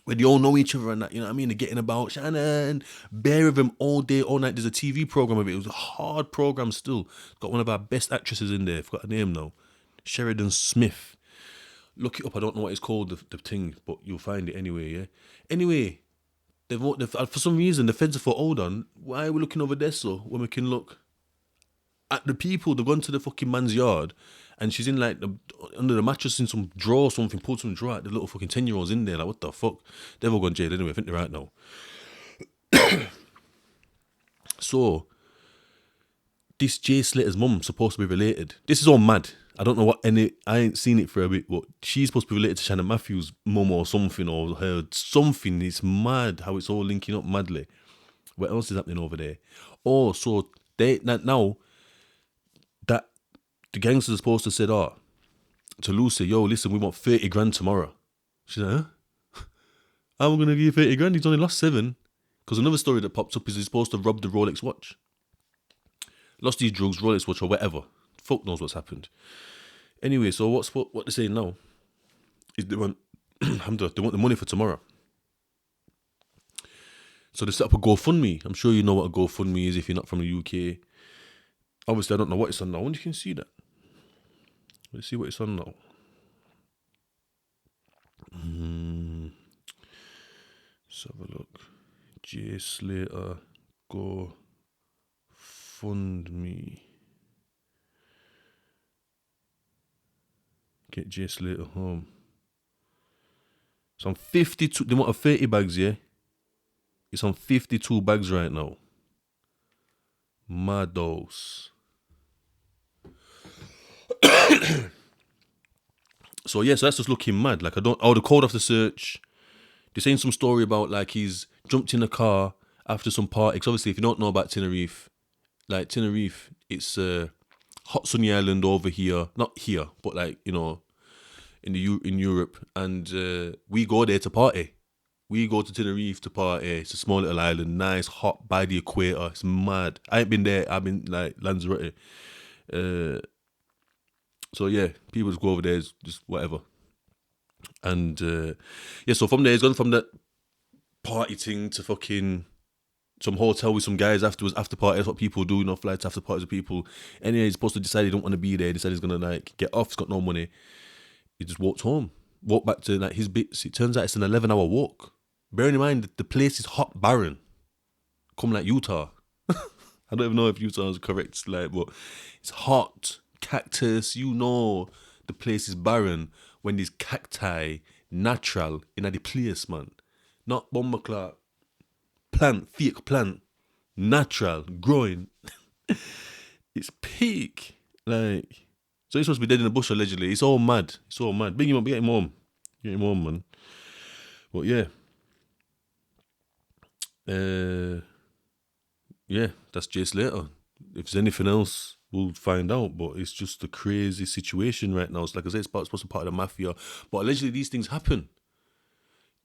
Where they all know each other and that, you know what I mean? They're getting about Shannon. Bare of them all day, all night. There's a TV program of it. It was a hard program still. Got one of our best actresses in there. Forgot her name now. Sheridan Smith. Look it up. I don't know what it's called, the thing, but you'll find it anyway, yeah? Anyway, they've for some reason, the feds have thought, hold on, why are we looking over there so when we can look at the people? They've gone to the fucking man's yard and she's in like under the mattress in some drawer or something, pulled some drawer out, the little fucking 10-year-old's in there, like what the fuck? They've all gone jail anyway, I think they're right now. So, this Jay Slater's mum supposed to be related. This is all mad. I don't know I ain't seen it for a bit, but she's supposed to be related to Shannon Matthews' mum or something, or her something. It's mad how it's all linking up madly. What else is happening over there? Oh, so now that the gangsters are supposed to say, to Lucy, yo, listen, we want 30 grand tomorrow. She's like, huh? How am I going to give you 30 grand? He's only lost 7. Because another story that pops up is he's supposed to rob the Rolex watch. Lost these drugs, Rolex watch or whatever. Fuck knows what's happened. Anyway, so what they're saying now is they want the money for tomorrow. So they set up a GoFundMe. I'm sure you know what a GoFundMe is if you're not from the UK. Obviously, I don't know what it's on now. I wonder if you can see that. Let's see what it's on now. Let's have a look. Jay Slater, GoFundMe. Get Jay Slater home. It's on 52. They want 30 bags, yeah? It's on 52 bags right now. Mados. So yeah, so that's just looking mad. Like the code off the search. They're saying some story about like he's jumped in a car after some party. Because obviously if you don't know about Tenerife, like Tenerife, it's a hot sunny island over here. Not here, but like, you know, in Europe. And we go there to party. We go to Tenerife to party. It's a small little island, nice, hot, by the equator. It's mad. I ain't been there. I've been like Lanzarote. So yeah, people just go over there, just whatever. And yeah, so from there, it's gone from that party thing to fucking some hotel with some guys afterwards, after party. That's what people do, you know, flights after parties with people. Anyway, he's supposed to decide he don't want to be there. He decided he's gonna like get off. He's got no money. He just walked home, walked back to like his bits. It turns out it's an 11-hour walk. Bearing in mind that the place is hot, barren, come like Utah. I don't even know if Utah is correct, like, but it's hot, cactus. You know, the place is barren when there's cacti, natural in the place, man. Not bomber clock. Plant, fake plant, natural, growing. It's peak, like. So he's supposed to be dead in the bush allegedly. It's all mad. It's all mad. Bring him up, get him home. Get him home, man. But yeah. Yeah, that's Jay Slater. If there's anything else, we'll find out. But it's just a crazy situation right now. It's like I said, it's supposed to be part of the mafia. But allegedly these things happen.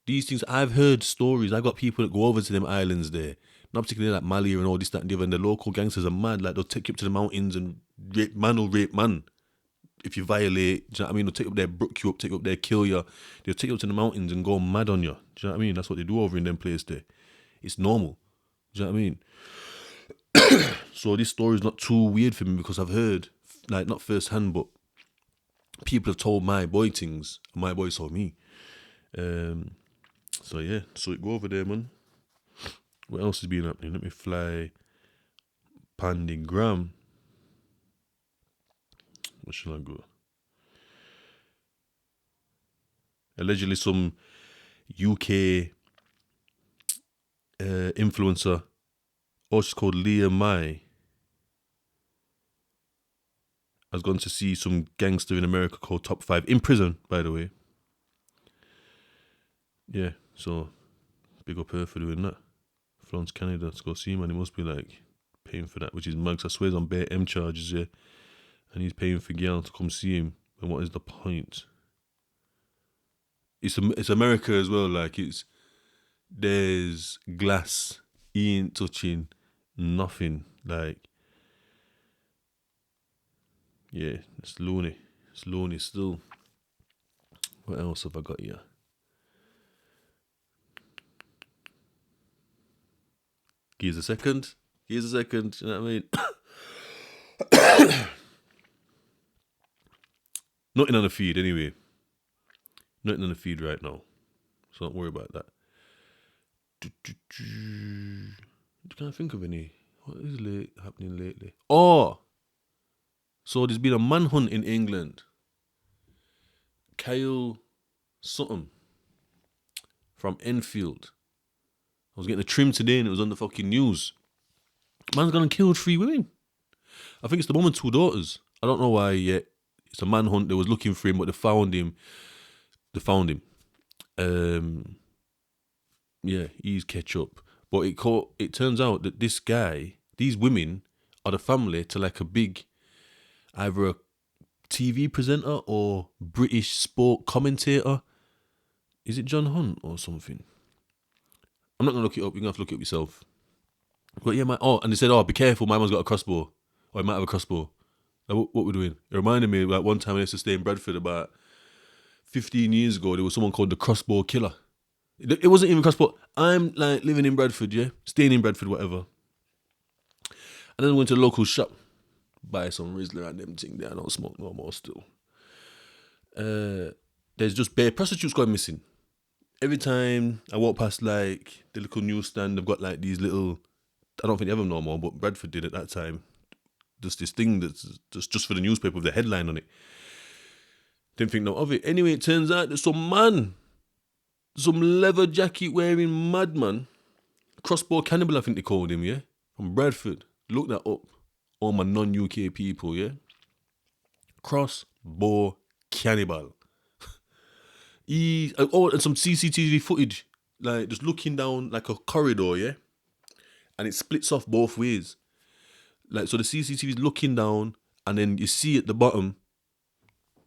These things, I've heard stories. I've got people that go over to them islands there. Not particularly like Mali and all this, that and the other. And the local gangsters are mad. Like they'll take you up to the mountains and rape man. If you violate, do you know what I mean? They'll take you up there, brook you up, take you up there, kill you. They'll take you up to the mountains and go mad on you. Do you know what I mean? That's what they do over in them places there. It's normal. Do you know what I mean? So this story is not too weird for me because I've heard, like not firsthand, but people have told my boy things, and my boy told me. So yeah, so it go over there, man. What else is being happening? Let me fly Pandigram. Where shall I go? Allegedly some UK influencer. Oh, she's called Leah Mai. Has gone to see some gangster in America called Top 5 in prison, by the way. Yeah, so big up her for doing that. Flown to Canada to go see him, and he must be like paying for that, which is mugs. I swear he's on bare M charges, yeah. And he's paying for Gail to come see him. And what is the point? It's America as well. Like there's glass. He ain't touching nothing. Like, yeah, it's loony. It's loony still. What else have I got here? Here's a second. You know what I mean? Nothing on the feed anyway. Nothing on the feed right now. So don't worry about that. Can't think of any. What is happening lately? Oh! So there's been a manhunt in England. Kyle Sutton from Enfield. I was getting a trim today and it was on the fucking news. Man's gone and killed 3 women. I think it's the mum and 2 daughters. I don't know why yet. It's a manhunt. They was looking for him, but they found him. Yeah, he's catch up. But it turns out that these women are the family to like a big, either a TV presenter or British sport commentator. Is it John Hunt or something? I'm not going to look it up. You're going to have to look it up yourself. But yeah, and they said, be careful, my man's got a crossbow. Or he might have a crossbow. Like, what we're doing? It reminded me, like, one time I used to stay in Bradford about 15 years ago, there was someone called the Crossbow Killer. It wasn't even crossbow. I'm like living in Bradford, yeah? Staying in Bradford, whatever. And then I went to the local shop, buy some Rizzler and them thing there. I don't smoke no more still. There's just bare prostitutes going missing. Every time I walk past like the little newsstand, they've got like these little, I don't think they have them no more, but Bradford did at that time. Just this thing that's just for the newspaper with the headline on it. Didn't think no of it. Anyway, it turns out there's some leather jacket wearing madman, crossbow cannibal I think they called him, yeah? From Bradford. Look that up. All my non-UK people, yeah? Crossbow cannibal. And some CCTV footage, like just looking down like a corridor, yeah? And it splits off both ways. Like, so the CCTV is looking down, and then you see at the bottom,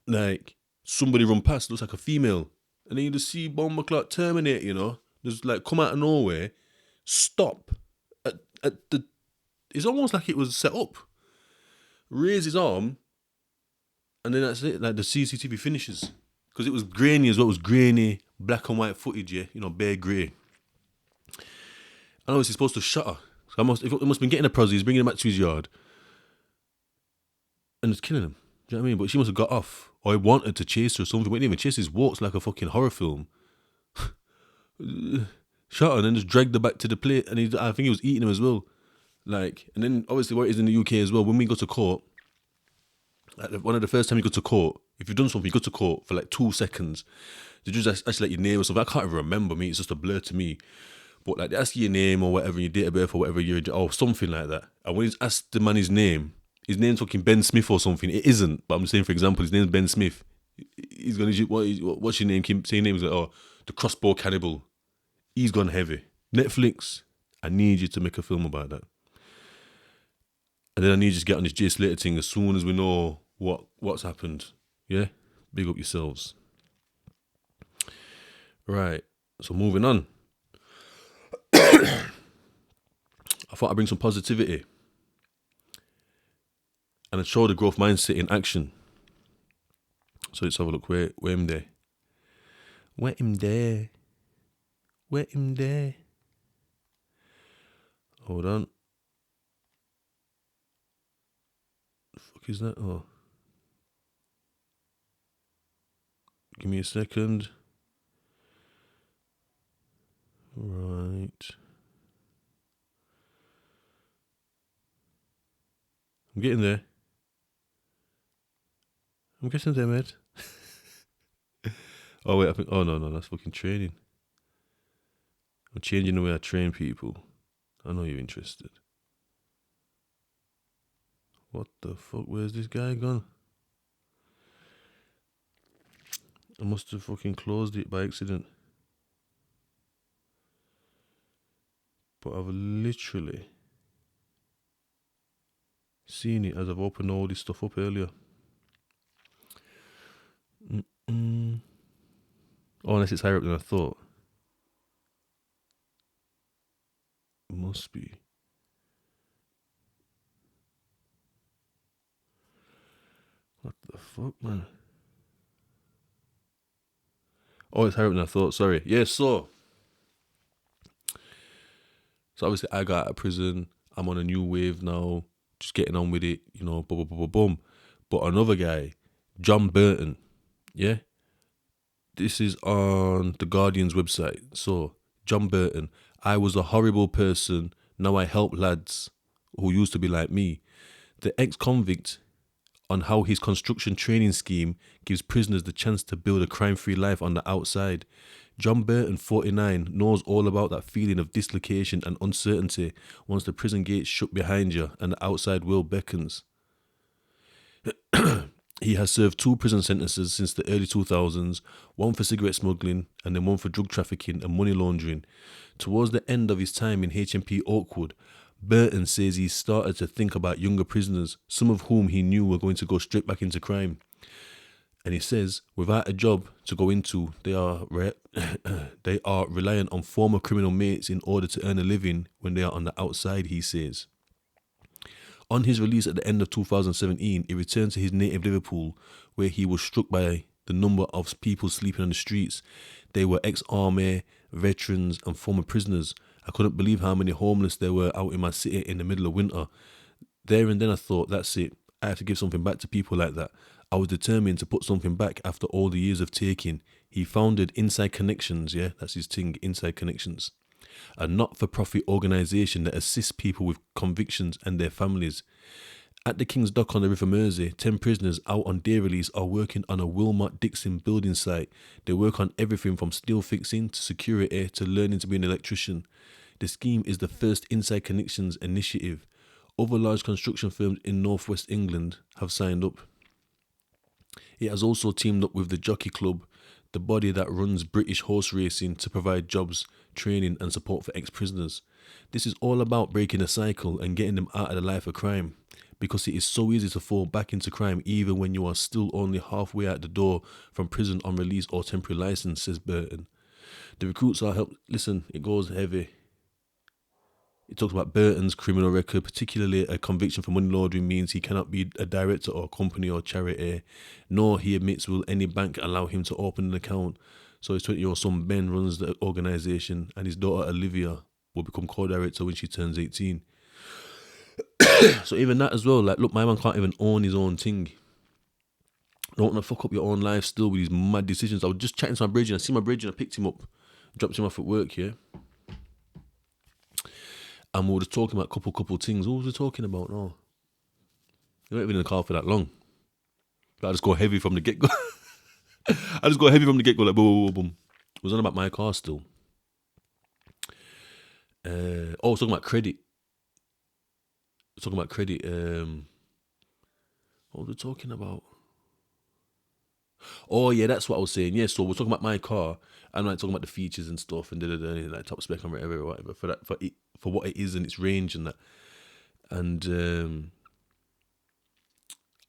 like, somebody run past, looks like a female. And then you just see Bon McClark terminate, you know? Just like come out of nowhere, stop. It's almost like it was set up. Raise his arm, and then that's it. Like the CCTV finishes. Because it was grainy as well. It was grainy, black and white footage, yeah? You know, bare grey. And obviously he's supposed to shut her. So it must have been getting a prosy. He's bringing him back to his yard. And it's killing him. Do you know what I mean? But she must have got off. Or he wanted to chase her or something. He didn't even chase his walks like a fucking horror film. Shot her and then just dragged her back to the plate. And I think he was eating him as well. Like, and then obviously what it is in the UK as well, when we go to court, like one of the first time you go to court, if you've done something, you go to court for like 2 seconds. They just actually like your name or something. I can't even remember, me. It's just a blur to me. But like they ask you your name or whatever, your date of birth or whatever year, or something like that. And when he's asked the man his name's fucking Ben Smith or something. It isn't. But I'm saying, for example, his name's Ben Smith. He's gonna, what's your name? Keep saying names like, the Crossbow Cannibal. He's gone heavy. Netflix, I need you to make a film about that. And then I need you to get on this Jay Slater thing as soon as we know what's happened. Yeah? Big up yourselves. Right. So moving on. I thought I'd bring some positivity. And I'd show the growth mindset in action. So let's have a look. Where him there? Where him there? Where him there? Hold on. The fuck is that? Oh. Give me a second. Right. I'm getting there. I'm getting there, mate. Oh wait, I think. Oh no, that's fucking training. I'm changing the way I train people. I know you're interested. What the fuck? Where's this guy gone? I must have fucking closed it by accident. But I've literally seen it as I've opened all this stuff up earlier. Oh, unless it's higher up than I thought. It must be. What the fuck, man? Oh, it's higher up than I thought. Sorry. Yeah, so obviously I got out of prison. I'm on a new wave now. Just getting on with it, you know, boom, boom, boom, boom, boom. But another guy, John Burton, yeah? This is on the Guardian's website. So, John Burton, I was a horrible person. Now I help lads who used to be like me. The ex-convict on how his construction training scheme gives prisoners the chance to build a crime-free life on the outside. John Burton, 49, knows all about that feeling of dislocation and uncertainty once the prison gates shut behind you and the outside world beckons. He has served 2 prison sentences since the early 2000s, one for cigarette smuggling and then one for drug trafficking and money laundering. Towards the end of his time in HMP Oakwood, Burton says he started to think about younger prisoners, some of whom he knew were going to go straight back into crime. And he says, without a job to go into, they are reliant on former criminal mates in order to earn a living when they are on the outside, he says. On his release at the end of 2017, he returned to his native Liverpool, where he was struck by the number of people sleeping on the streets. They were ex-army, veterans and former prisoners. I couldn't believe how many homeless there were out in my city in the middle of winter. There and then I thought, that's it. I have to give something back to people like that. I was determined to put something back after all the years of taking. He founded Inside Connections, yeah, that's his thing, Inside Connections, a not-for-profit organisation that assists people with convictions and their families. At the King's Dock on the River Mersey, 10 prisoners out on day release are working on a Wilmot Dixon building site. They work on everything from steel fixing to security to learning to be an electrician. The scheme is the first Inside Connections initiative. Other large construction firms in northwest England have signed up. It has also teamed up with the Jockey Club, the body that runs British horse racing, to provide jobs, training and support for ex-prisoners. This is all about breaking the cycle and getting them out of the life of crime, because it is so easy to fall back into crime even when you are still only halfway out the door from prison on release or temporary license, says Burton. The recruits are helped. Listen, it goes heavy. It talks about Burton's criminal record, particularly a conviction for money laundering means he cannot be a director or company or charity, nor, he admits, will any bank allow him to open an account. So his 20-year-old son Ben runs the organisation, and his daughter Olivia will become co-director when she turns 18. So even that as well, like, look, my man can't even own his own thing. Don't want to fuck up your own life still with these mad decisions. I was just chatting to my bridge and I see my bridge and I picked him up, dropped him off at work, yeah? And we were just talking about couple things. What was we talking about? No. You're not even in the car for that long. But I just go heavy from the get-go. Like, boom, boom, boom, boom. It was on about my car still. I was talking about credit. What was we talking about? Oh, yeah, that's what I was saying. Yeah, so we're talking about my car. I'm like talking about the features and stuff and like top spec and whatever for what it is and its range and that. And I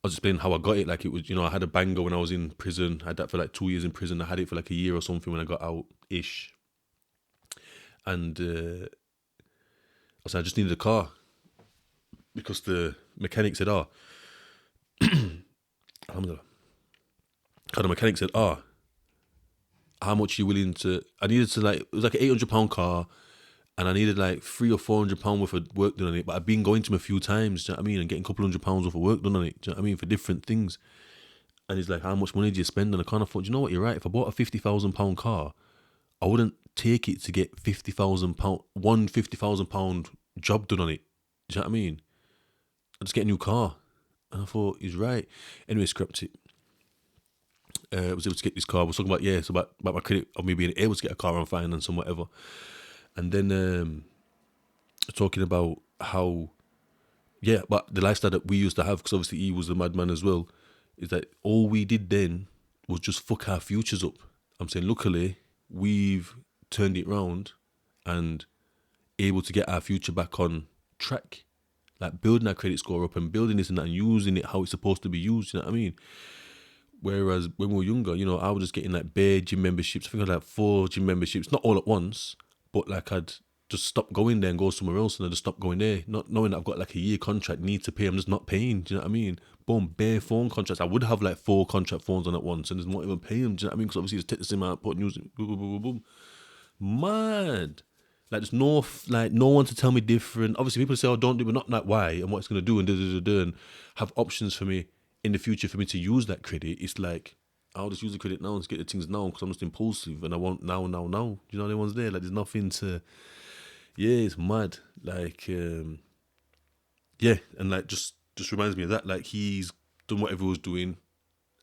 was explaining how I got it. Like, it was, you know, I had a banger when I was in prison. I had that for like 2 years in prison. I had it for like a year or something when I got out-ish. And I said, I just needed a car. Because the mechanic said, alhamdulillah. The mechanic said, how much are you willing to... I needed to, like, it was like an £800 car, and I needed like £300 or £400 worth of work done on it. But I've been going to him a few times, do you know what I mean? And getting a couple £100 worth of work done on it, do you know what I mean? For different things. And he's like, how much money do you spend on a car? And I thought, you know what, you're right. If I bought a £50,000 car, I wouldn't take it to get one £50,000 job done on it. Do you know what I mean? I just get a new car. And I thought, he's right. Anyway, scrapped it. I was able to get this car. I was talking about, it's about my credit of me being able to get a car on finance and whatever. And then talking about how, yeah, but the lifestyle that we used to have, because obviously he was a madman as well, is that all we did then was just fuck our futures up. I'm saying, luckily, we've turned it round and able to get our future back on track. Like building our credit score up and building this and that and using it how it's supposed to be used, you know what I mean? Whereas when we were younger, you know, I was just getting like bare gym memberships. I think I had like 4 gym memberships, not all at once, but like I'd just stop going there and go somewhere else, and I just stop going there, not knowing that I've got like a year contract, need to pay. I'm just not paying. Do you know what I mean? Boom, bare phone contracts. I would have like 4 contract phones on at once, and there's not even paying. Do you know what I mean? Because obviously just take the SIM out, put news, boom, boom, boom, boom, boom. Mad. Like there's no one to tell me different. Obviously people say, oh, don't do it, but not like why and what it's gonna do and and have options for me in the future for me to use that credit. It's like I'll just use the credit now and get the things now because I'm just impulsive and I want now. You know, anyone's there. Like there's nothing to. Yeah, it's mad. Like yeah, and like just reminds me of that. Like he's done whatever he was doing,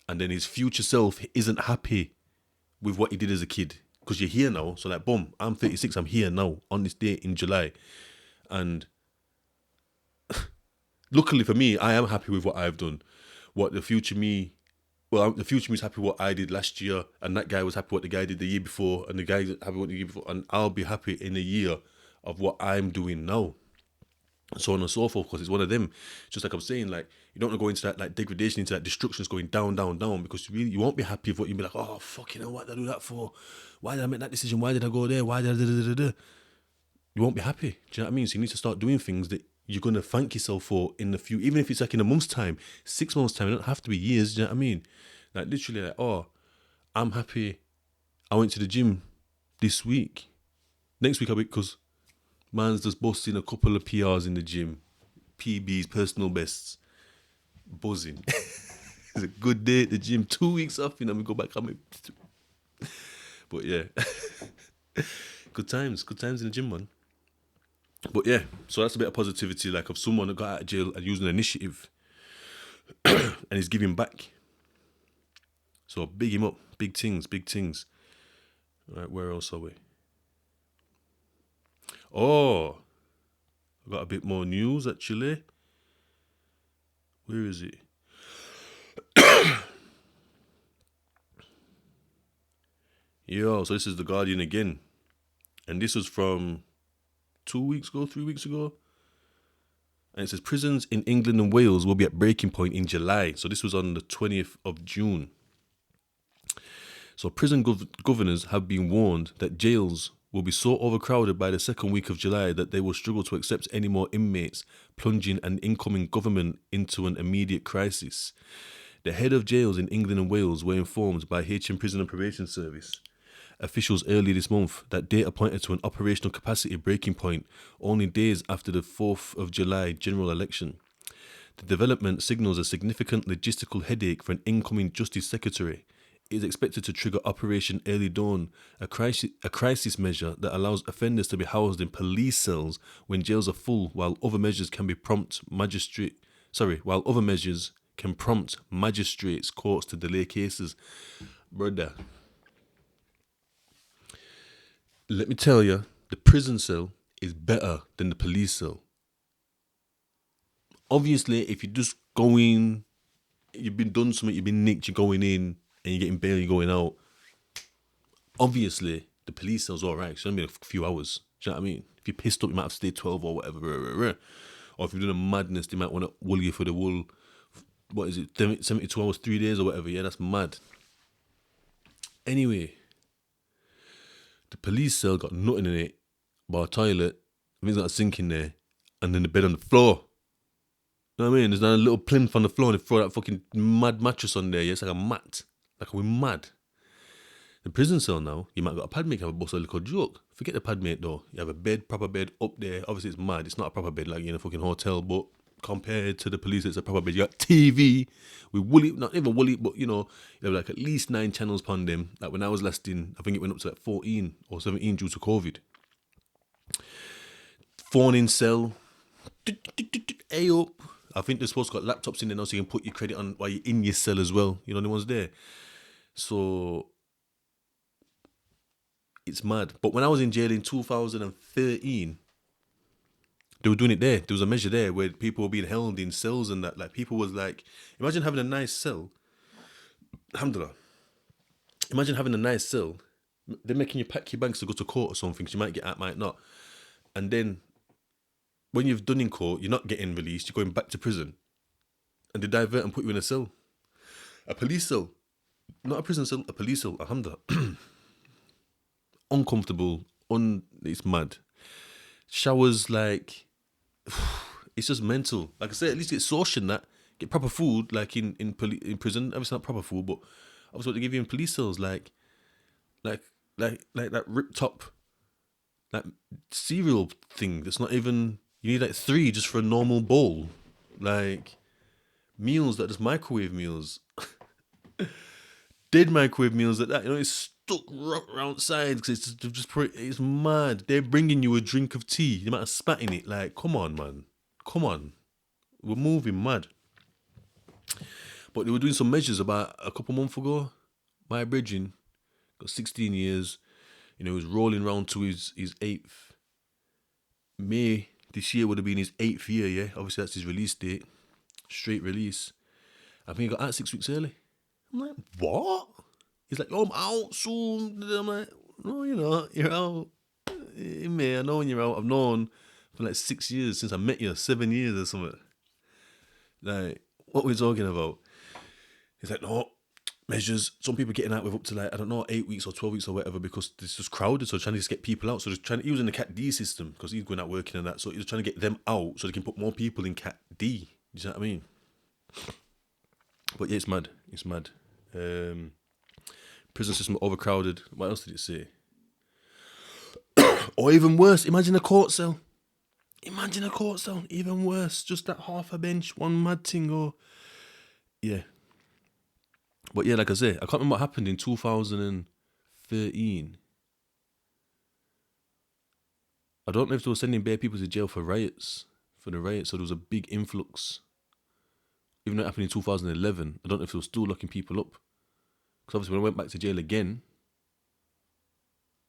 and then his future self isn't happy with what he did as a kid. Because you're here now, so like, boom, I'm 36, I'm here now on this day in July, and luckily for me, I am happy with what I've done. What the future me, well, the future me is happy with what I did last year, and that guy was happy with what the guy did the year before, and the guy happy with what the year before, and I'll be happy in a year of what I'm doing now. So on and so forth, because it's one of them. Just like I'm saying, like you don't want to go into that like degradation, into that destruction, going down, down, down, because you won't be happy with what you'll be like, oh fucking hell, what did I do that for? Why did I make that decision? Why did I go there? Why did I da? You won't be happy. Do you know what I mean? So you need to start doing things that you're gonna thank yourself for in the future, even if it's like in a month's time, 6 months time. It don't have to be years. Do you know what I mean? Like literally, like oh, I'm happy. I went to the gym this week. Next week I'll be because man's just busting a couple of PRs in the gym. PBs, personal bests. Buzzing. It's a good day at the gym. 2 weeks off, you know, we go back home. But yeah. Good times in the gym, man. But yeah, so that's a bit of positivity, like of someone that got out of jail and using an initiative and is giving back. So big him up. Big things. All right, where else are we? Oh, I got a bit more news actually. Where is it? Yo, so this is The Guardian again. And this was from 2 weeks ago, 3 weeks ago. And it says prisons in England and Wales will be at breaking point in July. So this was on the 20th of June. So prison governors have been warned that jails will be so overcrowded by the second week of July that they will struggle to accept any more inmates, plunging an incoming government into an immediate crisis. The head of jails in England and Wales were informed by HM Prison and Probation Service officials earlier this month that data pointed to an operational capacity breaking point only days after the 4th of July general election. The development signals a significant logistical headache for an incoming Justice Secretary. It is expected to trigger Operation Early Dawn, a crisis measure that allows offenders to be housed in police cells when jails are full, while other measures can prompt magistrates courts to delay cases. Brother, let me tell you, the prison cell is better than the police cell. Obviously, if you just go in, you've been done something, you've been nicked, you're going in, and you're getting bail, you're going out. Obviously, the police cell's all right. It's only been a few hours. Do you know what I mean? If you're pissed up, you might have to stay 12 or whatever. Or if you're doing a madness, they might want to wool you for the wool. What is it? 72 hours, 3 days or whatever. Yeah, that's mad. Anyway, the police cell got nothing in it but a toilet. I think it's got a sink in there. And then the bed on the floor. You know what I mean? There's not a little plinth on the floor and they throw that fucking mad mattress on there. Yeah, it's like a mat. Like we're mad. The prison cell now, you might have got a pad mate, have a bust a little joke. Forget the pad mate though. You have a bed, proper bed up there. Obviously it's mad. It's not a proper bed like you're in a fucking hotel, but compared to the police, it's a proper bed. You got TV with woolly, not even woolly, but you know, you have like at least 9 channels on them. Like when I was last in, I think it went up to like 14 or 17 due to COVID. Phone in cell. Hey up. I think they're supposed to got laptops in there now so you can put your credit on while you're in your cell as well. You know, the ones there. So It's mad. But when I was in jail in 2013, they were doing it there. There was a measure there where people were being held in cells and that. Like, people was like, imagine having a nice cell. Alhamdulillah. Imagine having a nice cell. They're making you pack your bags to go to court or something. So you might get out, might not. And then when you've done in court, you're not getting released. You're going back to prison. And they divert and put you in a cell. A police cell. Not a prison cell, a police cell. Alhamdulillah. Uncomfortable. It's mad. Showers, like, it's just mental. Like I said, at least get social and that. Get proper food, like in prison. Obviously not proper food, but obviously what they give you in police cells, like that rip top, like cereal thing. That's not even. You need like 3 just for a normal bowl, like meals that just microwave meals. Dead microwave meals like that. You know, it's stuck round sides because it's mad. They're bringing you a drink of tea. The amount of spat in it. Like, come on, man. Come on. We're moving mad. But they were doing some measures about a couple months ago. My brethren got 16 years. You know, he was rolling round to his 8th. May this year would have been his 8th year, yeah? Obviously, that's his release date. Straight release. I think he got out 6 weeks early. I'm like, what? He's like, oh, I'm out soon. I'm like, no, you're out in May. I know when you're out. I've known for like 6 years since I met you, 7 years or something. Like, what we're talking about? He's like, no, measures. Some people getting out with up to like, I don't know, 8 weeks or 12 weeks or whatever because it's just crowded. So trying to just get people out. So they're trying to, using the Cat D system because he's going out working and that. So he's trying to get them out so they can put more people in Cat D. You know what I mean? But yeah, it's mad. It's mad. Prison system overcrowded. What else did it say? Or even worse, imagine a court cell. Imagine a court cell. Even worse. Just that half a bench, one mad thing or... Yeah. But yeah, like I say, I can't remember what happened in 2013. I don't know if they were sending bare people to jail for riots. For the riots, so there was a big influx. Even though it happened in 2011, I don't know if they were still locking people up. Because obviously when I went back to jail again,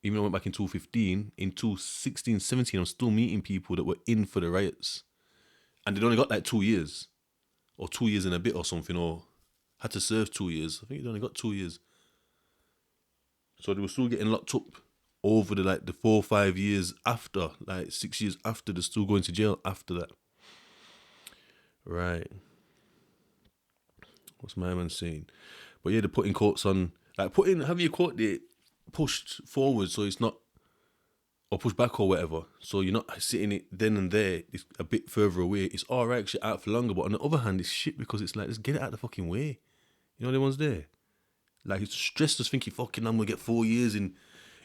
even though I went back in 2015, in 2016, 17, I'm still meeting people that were in for the riots. And they'd only got like 2 years. Or 2 years and a bit or something, or had to serve 2 years. I think they'd only got 2 years. So they were still getting locked up over the 4 or 5 years after, like 6 years after, they're still going to jail after that. Right. What's my man saying? But yeah, they're putting courts on, like have your court date pushed forward so it's not, or pushed back or whatever. So you're not sitting it then and there, it's a bit further away. It's alright, actually out for longer. But on the other hand, it's shit because it's like, let's get it out the fucking way. You know the ones there? Like, it's stressed us thinking, fucking, I'm going to get 4 years in,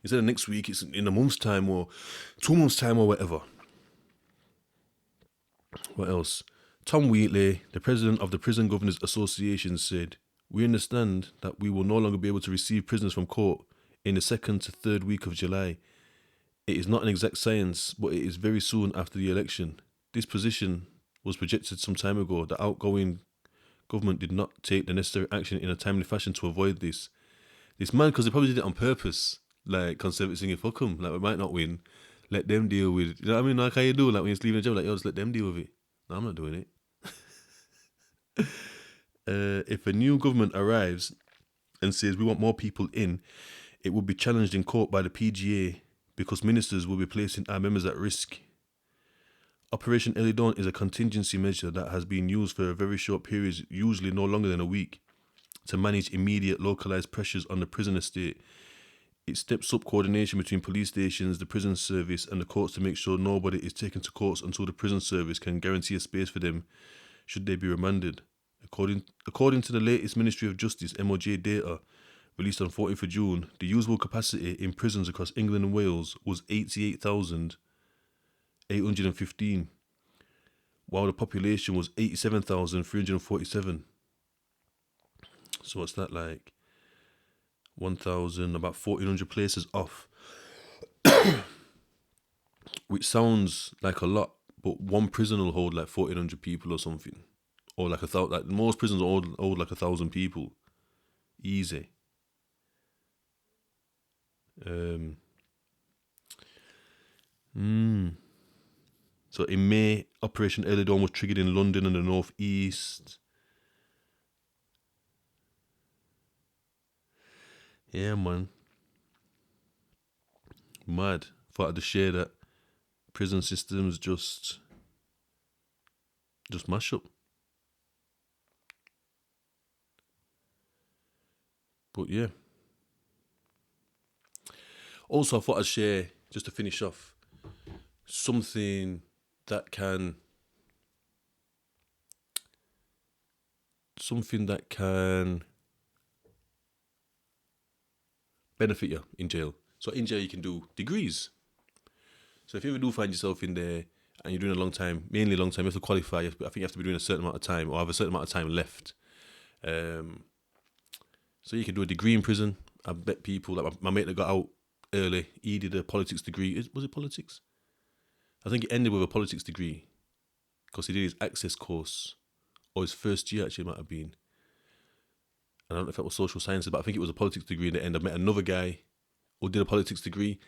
instead of next week, it's in a month's time or 2 months' time or whatever. What else? Tom Wheatley, the president of the Prison Governors Association, said, we understand that we will no longer be able to receive prisoners from court in the 2nd to 3rd week of July. It is not an exact science, but it is very soon after the election. This position was projected some time ago. The outgoing government did not take the necessary action in a timely fashion to avoid this. This man, because they probably did it on purpose. Like, Conservatives thinking, fuck them. Like, we might not win. Let them deal with it. You know what I mean? Like how you do, like when you're leaving a job, like, yo, just let them deal with it. No, I'm not doing it. If a new government arrives and says we want more people in, it will be challenged in court by the PGA because ministers will be placing our members at risk. Operation Early Dawn is a contingency measure that has been used for a very short period, usually no longer than a week, to manage immediate localised pressures on the prison estate. It steps up coordination between police stations, the prison service and the courts to make sure nobody is taken to courts until the prison service can guarantee a space for them should they be remanded. According to the latest Ministry of Justice MOJ data released on 14th of June, the usable capacity in prisons across England and Wales was 88,815, while the population was 87,347. So what's that like? 1,000, about 1,400 places off. Which sounds like a lot, but one prison will hold like 1,400 people or something. Or like 1,000, like most prisons hold like 1,000 people. Easy. So in May, Operation Early Dawn was triggered in London and the North East. Yeah, man. Mad. Thought I'd just share that. Prison systems just mash up. But yeah. Also, I thought I'd share, just to finish off, something that can benefit you in jail. So in jail you can do degrees. So if you ever do find yourself in there and you're doing a long time, mainly a long time, you have to qualify. I think you have to be doing a certain amount of time or have a certain amount of time left. So you can do a degree in prison. I bet people, like my mate that got out early, he did a politics degree. Was it politics? I think it ended with a politics degree because he did his access course, or his first year actually, it might have been. I don't know if that was social sciences, but I think it was a politics degree in the end. I met another guy who did a politics degree.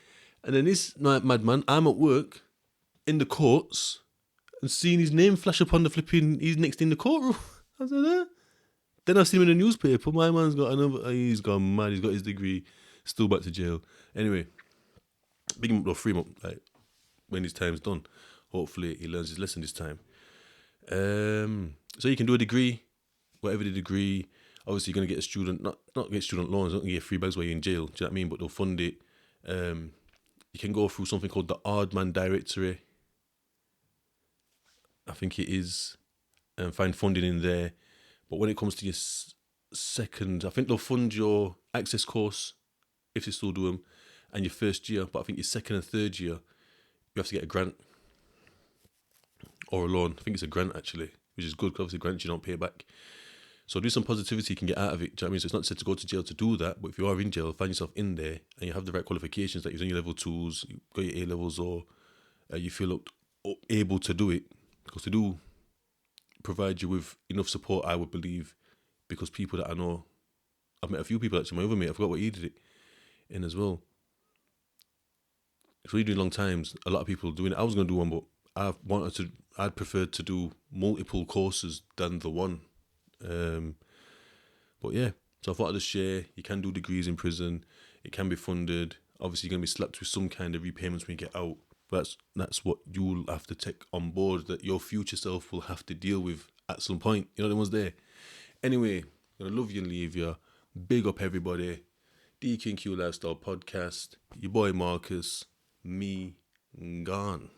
And then this madman, I'm at work in the courts and seeing his name flash up on the flipping, he's next in the courtroom. I said, eh? Then I see him in the newspaper. My man's got another, he's gone mad, he's got his degree, still back to jail. Anyway, big him up, or free him up, like, when his time's done. Hopefully he learns his lesson this time. So you can do a degree, whatever the degree. Obviously, you're going to get a student, not get student loans, not going to get free bags while you're in jail. Do you know what I mean? But they'll fund it. You can go through something called the Ardman Directory. I think it is. And find funding in there. But when it comes to your second, I think they'll fund your access course, if they still do them, and your first year. But I think your second and third year, you have to get a grant or a loan. I think it's a grant, actually, which is good because obviously grants you don't pay back. So do some positivity you can get out of it. Do you know what I mean? So it's not said to go to jail to do that, but if you are in jail, find yourself in there and you have the right qualifications, like you've done your level 2s, you've got your A-levels, or you feel able to do it, because they do provide you with enough support, I would believe, because people that I know, I've met a few people actually, my other mate, I forgot what he did it in as well. So you're doing long times, a lot of people doing it. I was going to do one, but I'd prefer to do multiple courses than the one. But yeah, so I thought I'd just share, you can do degrees in prison, it can be funded. Obviously you're going to be slapped with some kind of repayments when you get out. But that's what you'll have to take on board, that your future self will have to deal with at some point. You know, the ones there. Anyway, I'm going to love you and leave you. Big up everybody. DKQ Lifestyle Podcast. Your boy Marcus. Me gone.